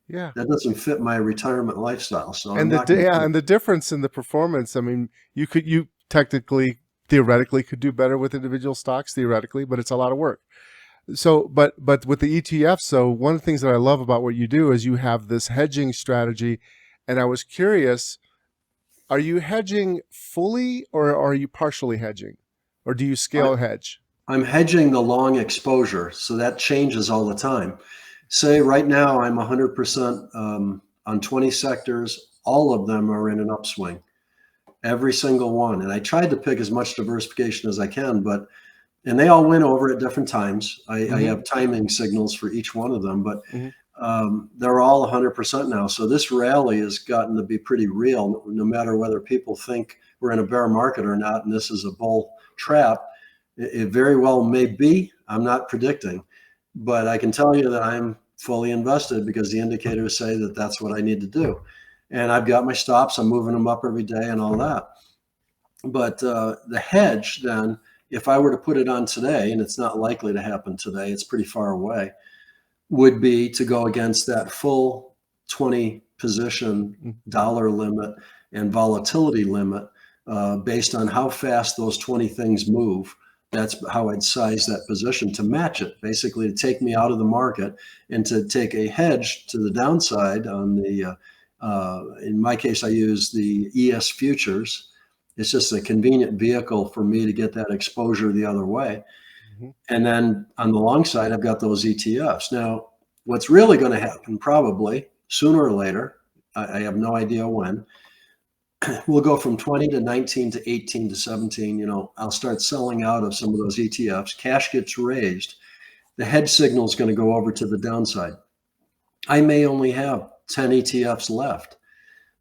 Speaker 3: that doesn't fit my retirement lifestyle. So
Speaker 1: and the difference in the performance. I mean, you technically, theoretically could do better with individual stocks, theoretically, but it's a lot of work. So, but with the ETF, so one of the things that I love about what you do is you have this hedging strategy. And I was curious, are you hedging fully or are you partially hedging? Or do you scale hedge?
Speaker 3: I'm hedging the long exposure. So that changes all the time. Say right now I'm 100% on 20 sectors. All of them are in an upswing. Every single one. And I tried to pick as much diversification as I can, and they all went over at different times. I have timing signals for each one of them, but they're all 100% now. So this rally has gotten to be pretty real, no matter whether people think we're in a bear market or not, and this is a bull trap. It very well may be. I'm not predicting, but I can tell you that I'm fully invested because the indicators say that that's what I need to do. and I've got my stops. I'm moving them up every day and all that. But the hedge then, if I were to put it on today, and it's not likely to happen today, it's pretty far away, would be to go against that full 20 position dollar limit and volatility limit based on how fast those 20 things move. That's how I'd size that position to match it, basically to take me out of the market and to take a hedge to the downside on the, in my case, I use the ES futures. It's just a convenient vehicle for me to get that exposure the other way. And then on the long side, I've got those ETFs. Now, what's really going to happen probably sooner or later, I have no idea when, we'll go from 20 to 19 to 18 to 17. I'll start selling out of some of those ETFs. Cash gets raised. The hedge signal is going to go over to the downside. I may only have 10 ETFs left.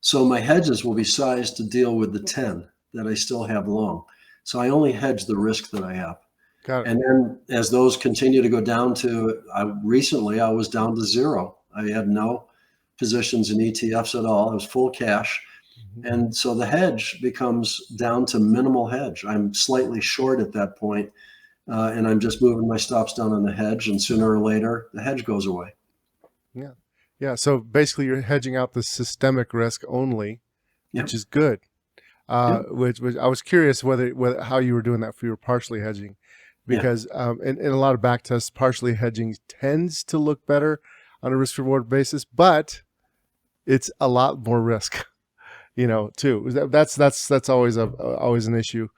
Speaker 3: So my hedges will be sized to deal with the 10 that I still have long. So I only hedge the risk that I have.
Speaker 1: Got it.
Speaker 3: And then as those continue to go down to, recently I was down to zero. I had no positions in ETFs at all. I was full cash. And so the hedge becomes down to minimal hedge. I'm slightly short at that point, and I'm just moving my stops down on the hedge, and sooner or later, the hedge goes away.
Speaker 1: Yeah. Yeah. So basically you're hedging out the systemic risk only,
Speaker 3: Yep.
Speaker 1: which is good.
Speaker 3: Yep.
Speaker 1: Which I was curious whether how you were doing that for your partially hedging, because in a lot of back tests, partially hedging tends to look better on a risk reward basis, but it's a lot more risk, too. That's always always an issue.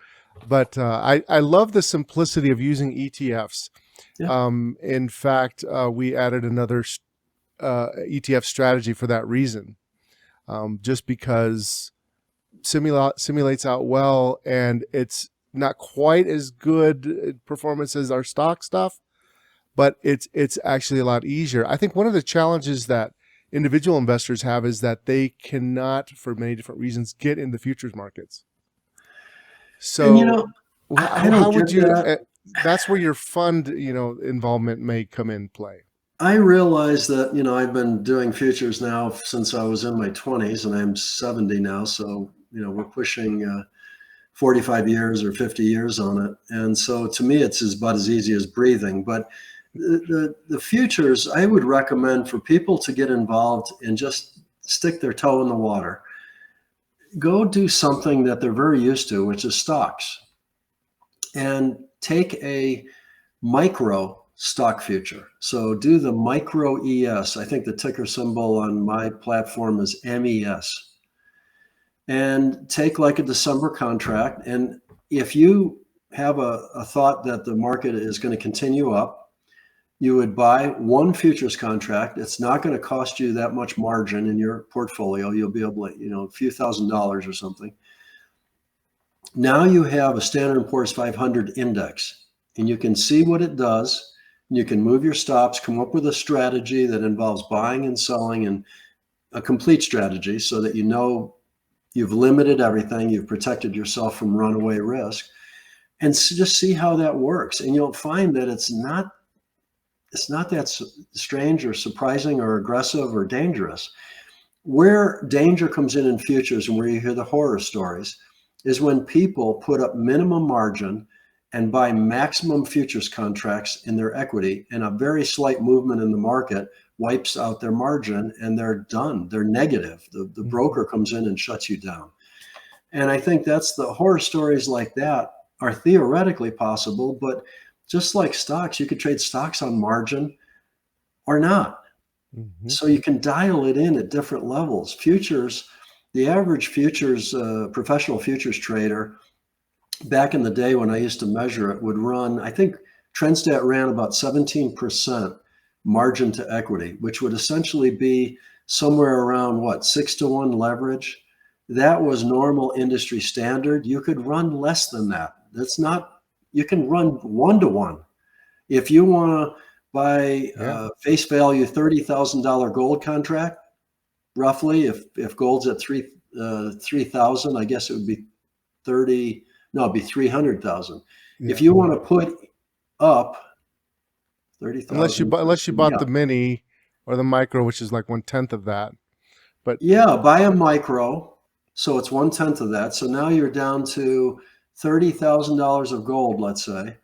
Speaker 1: But I love the simplicity of using ETFs.
Speaker 3: Yeah.
Speaker 1: In fact, we added another ETF strategy for that reason, just because simulates out well, and it's not quite as good performance as our stock stuff, but it's actually a lot easier. I think one of the challenges that individual investors have is that they cannot, for many different reasons, get in the futures markets. So
Speaker 3: And I
Speaker 1: how
Speaker 3: don't
Speaker 1: would
Speaker 3: get
Speaker 1: you
Speaker 3: that.
Speaker 1: that's where your fund involvement may come in play.
Speaker 3: I realize that, I've been doing futures now since I was in my 20s, and I'm 70 now. So, we're pushing 45 years or 50 years on it. And so to me, it's about as easy as breathing. But the futures, I would recommend for people to get involved and just stick their toe in the water. Go do something that they're very used to, which is stocks, and take a micro stock future. So do the micro ES. I think the ticker symbol on my platform is MES. And take like a December contract. And if you have a thought that the market is going to continue up, you would buy one futures contract. It's not going to cost you that much margin in your portfolio. You'll be able to, a few $1,000s or something. Now you have a Standard & Poor's 500 index, and you can see what it does. You can move your stops, come up with a strategy that involves buying and selling, and a complete strategy so that you've limited everything, you've protected yourself from runaway risk, and just see how that works. And you'll find that it's not that strange or surprising or aggressive or dangerous. Where danger comes in futures, and where you hear the horror stories, is when people put up minimum margin and buy maximum futures contracts in their equity, and a very slight movement in the market wipes out their margin, and they're done. They're negative. The broker comes in and shuts you down. And I think that's the horror stories like that are theoretically possible, but just like stocks, you could trade stocks on margin or not. So you can dial it in at different levels. Futures, the average futures, professional futures trader, back in the day when I used to measure it, would run, I think Trendstat ran about 17% margin to equity, which would essentially be somewhere around 6-to-1 leverage. That was normal industry standard. You could run less than that. You can run 1-to-1. If you want to buy face value $30,000 gold contract, roughly, if gold's at 3,000, I guess it would be it'd be 300,000. Yeah. If you want to put up 30,000,
Speaker 1: unless you bought the mini or the micro, which is like 1/10 of that, But
Speaker 3: Yeah, buy a micro. So it's 1/10 of that. So now you're down to $30,000 of gold, let's say.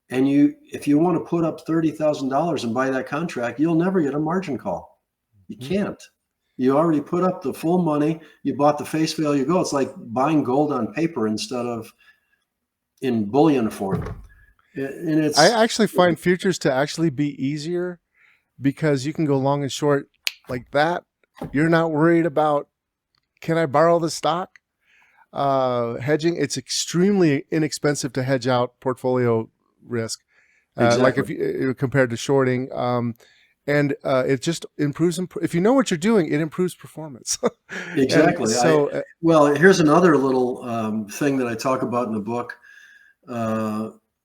Speaker 3: And if you want to put up $30,000 and buy that contract, you'll never get a margin call. You can't. You already put up the full money. You bought the face value gold. It's like buying gold on paper instead of in bullion form. And
Speaker 1: I actually find futures to actually be easier because you can go long and short like that. You're not worried about, can I borrow the stock? Hedging, it's extremely inexpensive to hedge out portfolio risk. Like if you compared to shorting. And it just improves. If you know what you're doing, it improves performance.
Speaker 3: Exactly.
Speaker 1: So,
Speaker 3: well, here's another little thing that I talk about in the book.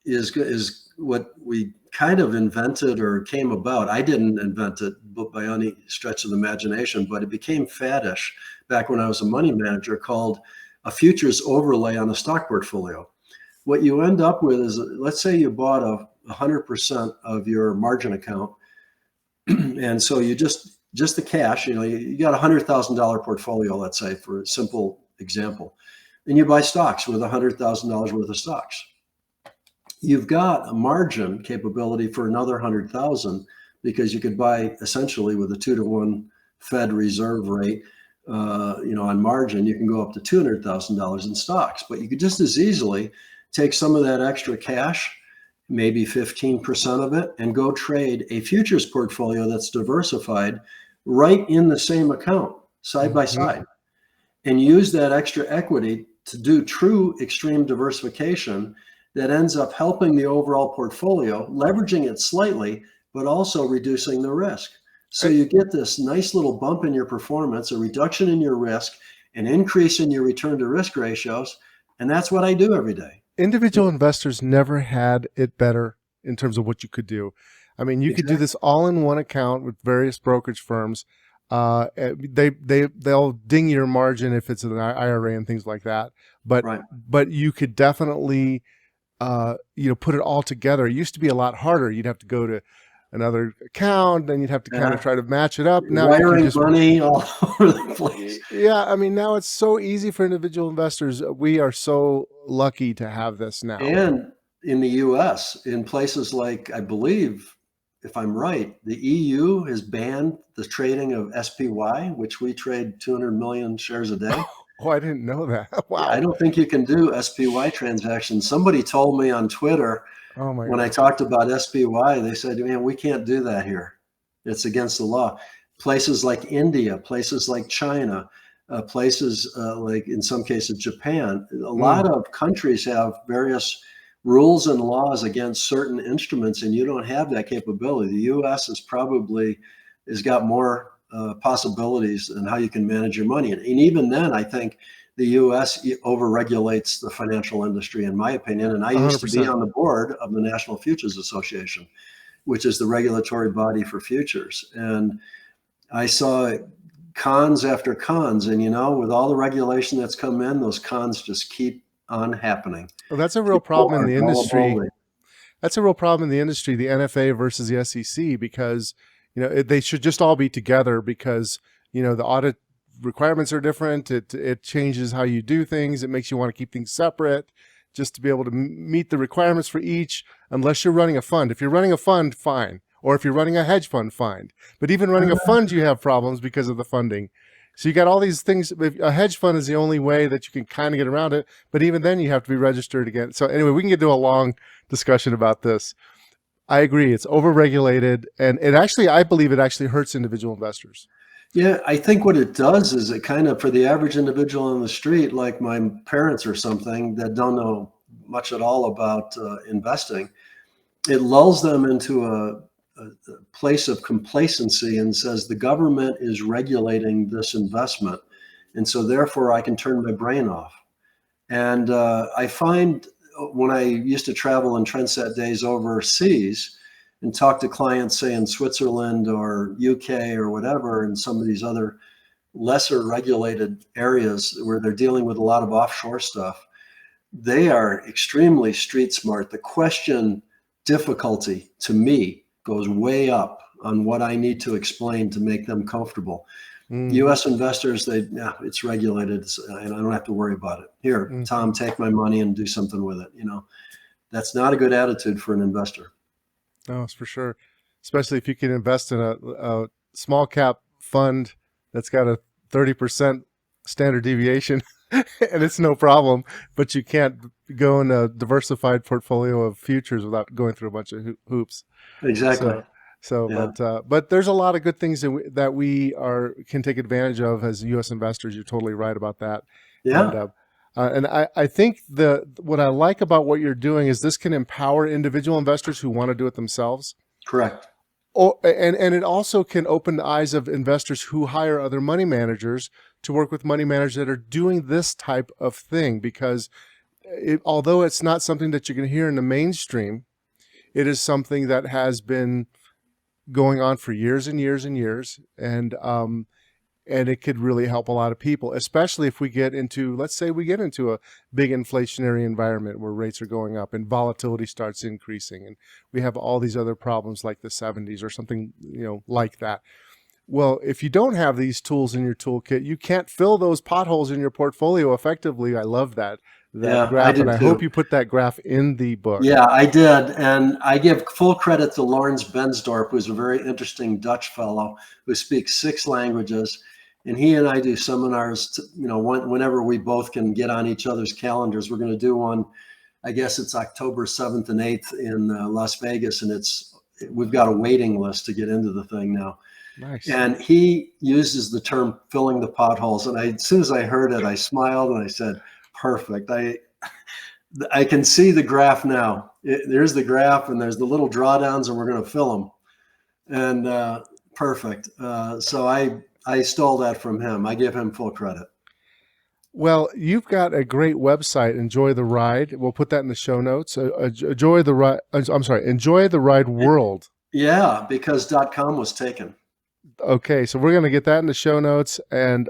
Speaker 3: Is what we kind of invented or came about. I didn't invent it by any stretch of the imagination, but it became faddish back when I was a money manager, called a futures overlay on a stock portfolio. What you end up with is, let's say you bought 100% of your margin account. And so you just the cash, you got $100,000 portfolio, let's say, for a simple example, and you buy stocks with $100,000 worth of stocks. You've got a margin capability for another 100,000 because you could buy essentially with a 2-to-1 Fed reserve rate. On margin, you can go up to $200,000 in stocks, but you could just as easily take some of that extra cash, maybe 15% of it, and go trade a futures portfolio that's diversified right in the same account, side by side, and use that extra equity to do true extreme diversification that ends up helping the overall portfolio, leveraging it slightly, but also reducing the risk. So you get this nice little bump in your performance, a reduction in your risk, an increase in your return to risk ratios. And that's what I do every day.
Speaker 1: Individual investors never had it better in terms of what you could do. I mean, you could do this all in one account with various brokerage firms. They'll ding your margin if it's an IRA and things like that. But you could definitely put it all together. It used to be a lot harder. You'd have to go to another account, then you'd have to kind of try to match it up. Now
Speaker 3: wiring you just money all over the place.
Speaker 1: Yeah, I mean, now it's so easy for individual investors. We are so lucky to have this now.
Speaker 3: And in the US, in places like, I believe, if I'm right, the EU has banned the trading of SPY, which we trade 200 million shares a day.
Speaker 1: Oh, I didn't know that. Wow.
Speaker 3: I don't think you can do SPY transactions. Somebody told me on Twitter, when I talked about SPY, they said, man, we can't do that here. It's against the law. Places like India, places like China, places like, in some cases, Japan, a lot of countries have various rules and laws against certain instruments, and you don't have that capability. The US has got more possibilities in how you can manage your money. And even then, I think the US overregulates the financial industry, in my opinion. And I used 100%. To be on the board of the National Futures Association, which is the regulatory body for futures. And I saw cons after cons. And, with all the regulation that's come in, those cons just keep on happening.
Speaker 1: Well, that's a real problem in the industry. That's a real problem in the industry, the NFA versus the SEC, because they should just all be together because, the audit requirements are different. It changes how you do things. It makes you want to keep things separate just to be able to meet the requirements for each, unless you're running a fund. If you're running a fund, fine. Or if you're running a hedge fund, fine. But even running a fund, you have problems because of the funding. So you got all these things. A hedge fund is the only way that you can kind of get around it. But even then, you have to be registered again. So anyway, we can get to a long discussion about this. I agree. It's overregulated. And I believe it actually hurts individual investors.
Speaker 3: Yeah, I think what it does is it kind of, for the average individual on the street, like my parents or something that don't know much at all about investing, it lulls them into a place of complacency and says the government is regulating this investment. And so therefore I can turn my brain off. And I find when I used to travel in Trendset days overseas and talk to clients, say in Switzerland or UK or whatever, and some of these other lesser regulated areas where they're dealing with a lot of offshore stuff, they are extremely street smart. The question difficulty to me goes way up on what I need to explain to make them comfortable. U.S. investors, it's regulated, and I don't have to worry about it. Here, Tom, take my money and do something with it. That's not a good attitude for an investor.
Speaker 1: No, it's for sure. Especially if you can invest in a small cap fund that's got a 30% standard deviation and it's no problem, but you can't go in a diversified portfolio of futures without going through a bunch of hoops.
Speaker 3: Exactly.
Speaker 1: But there's a lot of good things that we can take advantage of as U.S. investors. You're totally right about that.
Speaker 3: Yeah.
Speaker 1: And I think what I like about what you're doing is this can empower individual investors who want to do it themselves.
Speaker 3: Correct.
Speaker 1: And it also can open the eyes of investors who hire other money managers to work with money managers that are doing this type of thing, because although it's not something that you can hear in the mainstream, it is something that has been going on for years and years and years. And it could really help a lot of people, especially if let's say we get into a big inflationary environment where rates are going up and volatility starts increasing, and we have all these other problems like the 70s or something, like that. Well, if you don't have these tools in your toolkit, you can't fill those potholes in your portfolio effectively. I love that graph, and I hope you put that graph in the book.
Speaker 3: Yeah, I did. And I give full credit to Llanes Bensdorp, who's a very interesting Dutch fellow who speaks 6 languages. And he and I do seminars, whenever we both can get on each other's calendars. We're going to do one, I guess it's October 7th and 8th in Las Vegas. And we've got a waiting list to get into the thing now.
Speaker 1: Nice.
Speaker 3: And he uses the term filling the potholes. And as soon as I heard it, I smiled and I said, perfect. I can see the graph now. There's the graph and there's the little drawdowns, and we're going to fill them. And perfect. So I stole that from him. I give him full credit.
Speaker 1: Well, you've got a great website, Enjoy the Ride. We'll put that in the show notes. Enjoy the Ride World.
Speaker 3: Yeah, because .com was taken.
Speaker 1: Okay, so we're going to get that in the show notes. And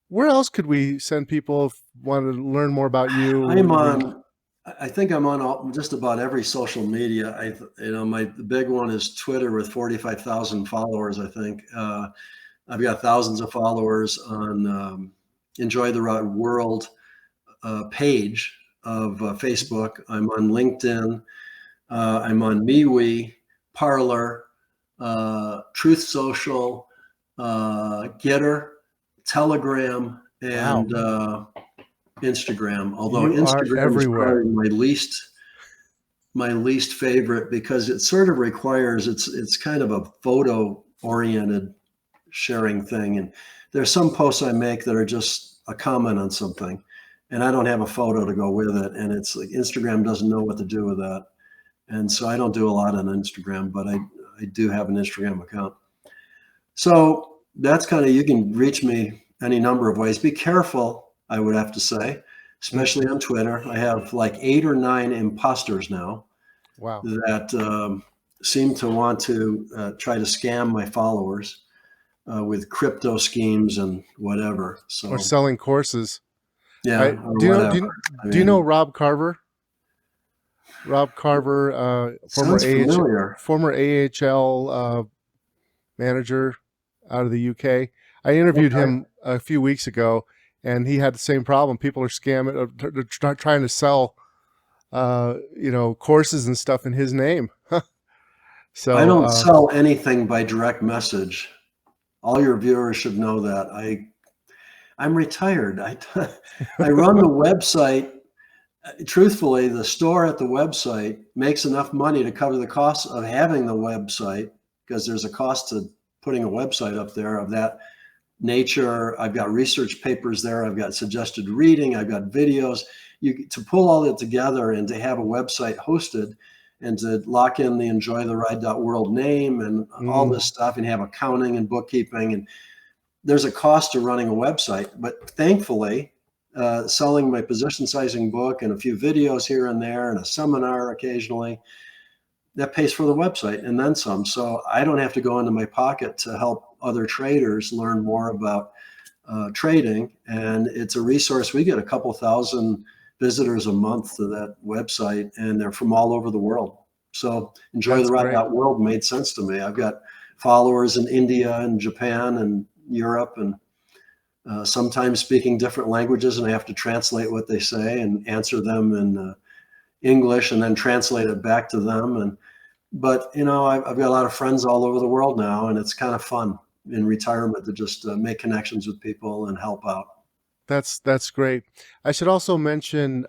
Speaker 1: where else could we send people if want to learn more about you?
Speaker 3: I think I'm on just about every social media. The big one is Twitter with 45,000 followers, I think. I've got thousands of followers on Enjoy the Ride World page of Facebook. I'm on LinkedIn. I'm on MeWe, Parler, Truth Social, Getter, Telegram, and Instagram. Although Instagram is probably my least favorite, because it sort of requires it's kind of a photo oriented sharing thing, and there's some posts I make that are just a comment on something, and I don't have a photo to go with it, and it's like Instagram doesn't know what to do with that, and so I don't do a lot on Instagram, but I do have an Instagram account. So that's kind of, you can reach me any number of ways. Be careful, I would have to say, especially on Twitter. I have like 8 or 9 imposters now.
Speaker 1: Wow.
Speaker 3: That seem to want to try to scam my followers with crypto schemes and whatever. So,
Speaker 1: or selling courses.
Speaker 3: Yeah.
Speaker 1: Do you know Rob Carver? Rob Carver, former AHL manager out of the UK. I interviewed him a few weeks ago, and he had the same problem. People are scamming, they're trying to sell, courses and stuff in his name. So
Speaker 3: I don't sell anything by direct message. All your viewers should know that. I'm retired. I run the website. Truthfully, the store at the website makes enough money to cover the costs of having the website, because there's a cost to putting a website up there of that nature. I've got research papers there. I've got suggested reading. I've got videos. To pull all that together and to have a website hosted and to lock in the enjoytheride.world name and all this stuff, and have accounting and bookkeeping. And there's a cost to running a website. But thankfully, selling my position sizing book and a few videos here and there and a seminar occasionally, that pays for the website and then some. So I don't have to go into my pocket to help other traders learn more about trading. And it's a resource. We get a couple thousand visitors a month to that website, and they're from all over the world. So enjoy the ride. That world made sense to me. I've got followers in India and Japan and Europe, and sometimes speaking different languages, and I have to translate what they say and answer them in English and then translate it back to them. But I've got a lot of friends all over the world now, and it's kind of fun in retirement to just make connections with people and help out.
Speaker 1: That's great. I should also mention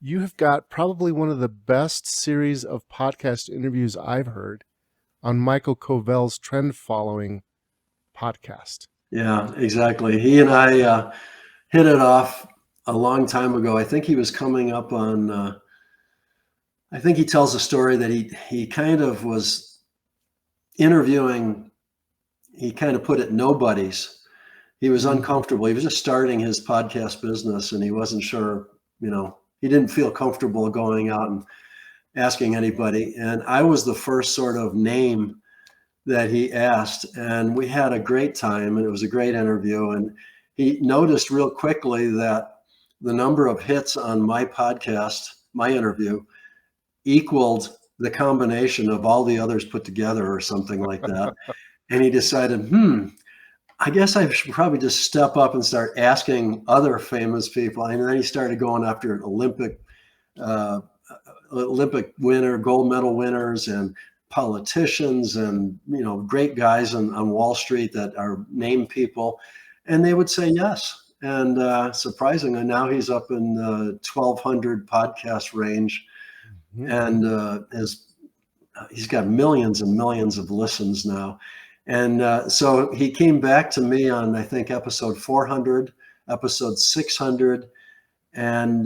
Speaker 1: you have got probably one of the best series of podcast interviews I've heard on Michael Covell's Trend Following podcast.
Speaker 3: Yeah, exactly. He and I hit it off a long time ago. I think he was coming up on, I think he tells a story that he kind of was interviewing, he kind of put it nobodies. He was uncomfortable. He was just starting his podcast business, and he wasn't sure, he didn't feel comfortable going out and asking anybody. And I was the first sort of name that he asked, and we had a great time, and it was a great interview. And he noticed real quickly that the number of hits on my podcast, my interview, equaled the combination of all the others put together or something like that. And he decided, I guess I should probably just step up and start asking other famous people. And then he started going after Olympic winner, gold medal winners, and politicians, and great guys on Wall Street that are named people, and they would say yes. And surprisingly, now he's up in the 1,200 podcast range, and he's got millions and millions of listens now. And so he came back to me on, I think, episode 400, episode 600, and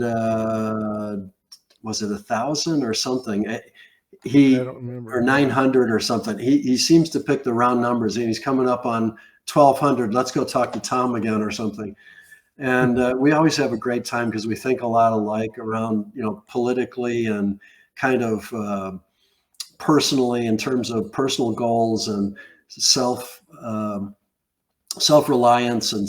Speaker 3: was it 1,000 or something?
Speaker 1: I don't remember.
Speaker 3: Or 900 or something. He seems to pick the round numbers, and he's coming up on 1,200. Let's go talk to Tom again or something. And we always have a great time because we think a lot alike around, politically and kind of personally, in terms of personal goals and self-reliance and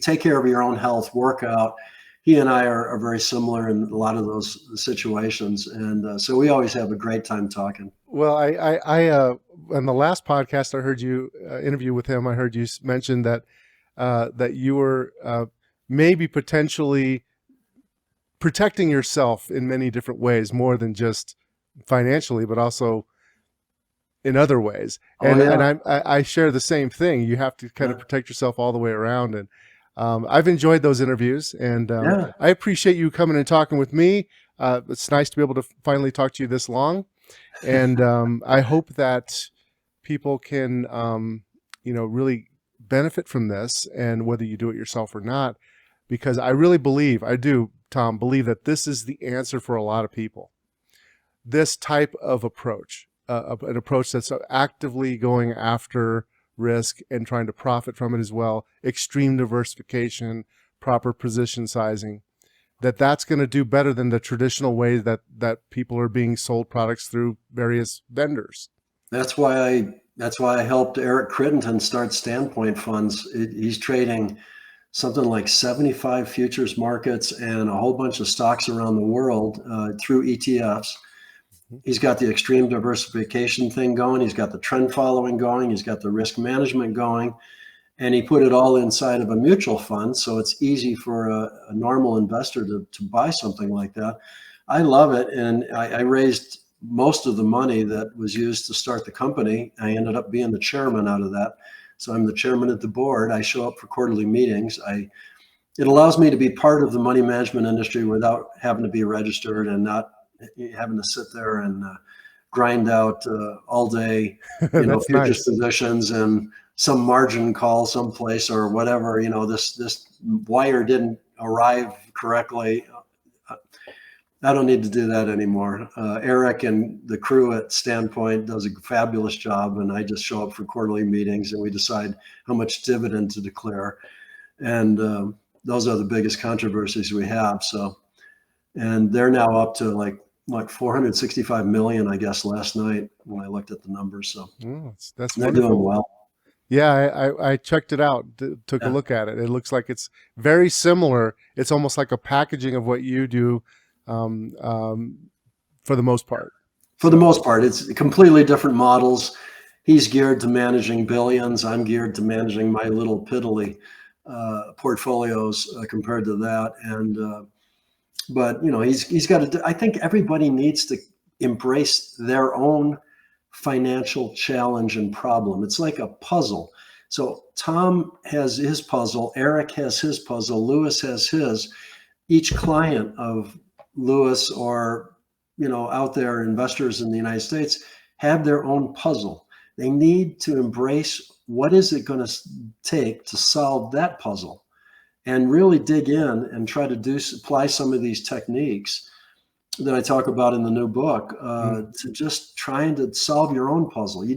Speaker 3: take care of your own health, work out. He and I are very similar in a lot of those situations. And so we always have a great time talking.
Speaker 1: Well, I on the last podcast I heard you interview with him, I heard you mention that that you were maybe potentially protecting yourself in many different ways, more than just financially, but also in other ways. And I share the same thing. You have to kind of protect yourself all the way around. And I've enjoyed those interviews, and I appreciate you coming and talking with me. It's nice to be able to finally talk to you this long. And I hope that people can, really benefit from this, and whether you do it yourself or not, because I really believe, I do, Tom, believe that this is the answer for a lot of people. This type of approach, an approach that's actively going after risk and trying to profit from it as well, extreme diversification, proper position sizing, that's going to do better than the traditional way that people are being sold products through various vendors.
Speaker 3: That's why I helped Eric Crittenden start Standpoint Funds. He's trading something like 75 futures markets and a whole bunch of stocks around the world through ETFs. He's got the extreme diversification thing going. He's got the trend following going. He's got the risk management going. And he put it all inside of a mutual fund. So it's easy for a normal investor to buy something like that. I love it. And I raised most of the money that was used to start the company. I ended up being the chairman out of that. So I'm the chairman of the board. I show up for quarterly meetings. It allows me to be part of the money management industry without having to be registered and not having to sit there and grind out all day, futures
Speaker 1: nice.
Speaker 3: Positions and some margin call someplace or whatever. This wire didn't arrive correctly. I don't need to do that anymore. Eric and the crew at Standpoint does a fabulous job, and I just show up for quarterly meetings and we decide how much dividend to declare. And those are the biggest controversies we have. So, and they're now up to like 465 million, I guess, last night when I looked at the numbers. So
Speaker 1: that's
Speaker 3: they're
Speaker 1: wonderful.
Speaker 3: doing well.
Speaker 1: Yeah, I checked it out, took a look at it. It looks like it's very similar. It's almost like a packaging of what you do for the most part.
Speaker 3: For the most part, it's completely different models. he's geared to managing billions. I'm geared to managing my little piddly portfolios compared to that. And but he's got to. I think everybody needs to embrace their own financial challenge and problem. It's like a puzzle. So Tom has his puzzle, Eric has his puzzle, Lewis has his. Each client of Lewis or out there, investors in the United States have their own puzzle. They need to embrace what is it going to take to solve that puzzle, and really dig in and try to apply some of these techniques that I talk about in the new book to just trying to solve your own puzzle.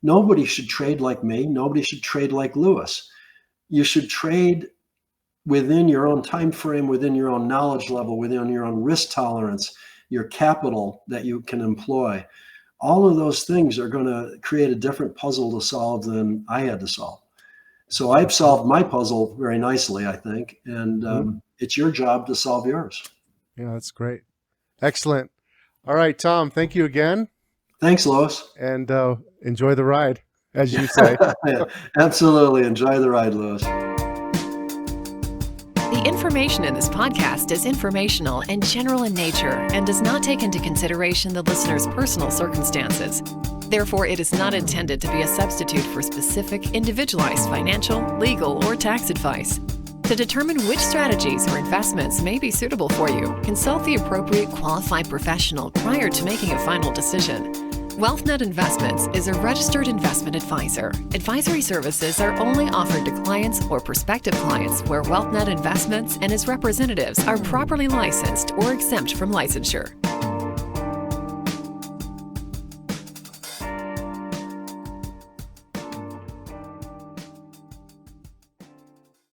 Speaker 3: Nobody should trade like me. Nobody should trade like Lewis. You should trade within your own time frame, within your own knowledge level, within your own risk tolerance, your capital that you can employ. All of those things are going to create a different puzzle to solve than I had to solve. So I've solved my puzzle very nicely, I think, and it's your job to solve yours.
Speaker 1: Yeah, that's great. Excellent. All right, Tom, thank you again.
Speaker 3: Thanks, Lois.
Speaker 1: And enjoy the ride, as you say.
Speaker 3: Yeah, absolutely. Enjoy the ride, Lois.
Speaker 2: The information in this podcast is informational and general in nature and does not take into consideration the listener's personal circumstances. Therefore, it is not intended to be a substitute for specific, individualized financial, legal, or tax advice. To determine which strategies or investments may be suitable for you, consult the appropriate qualified professional prior to making a final decision. WealthNet Investments is a registered investment advisor. Advisory services are only offered to clients or prospective clients where WealthNet Investments and its representatives are properly licensed or exempt from licensure.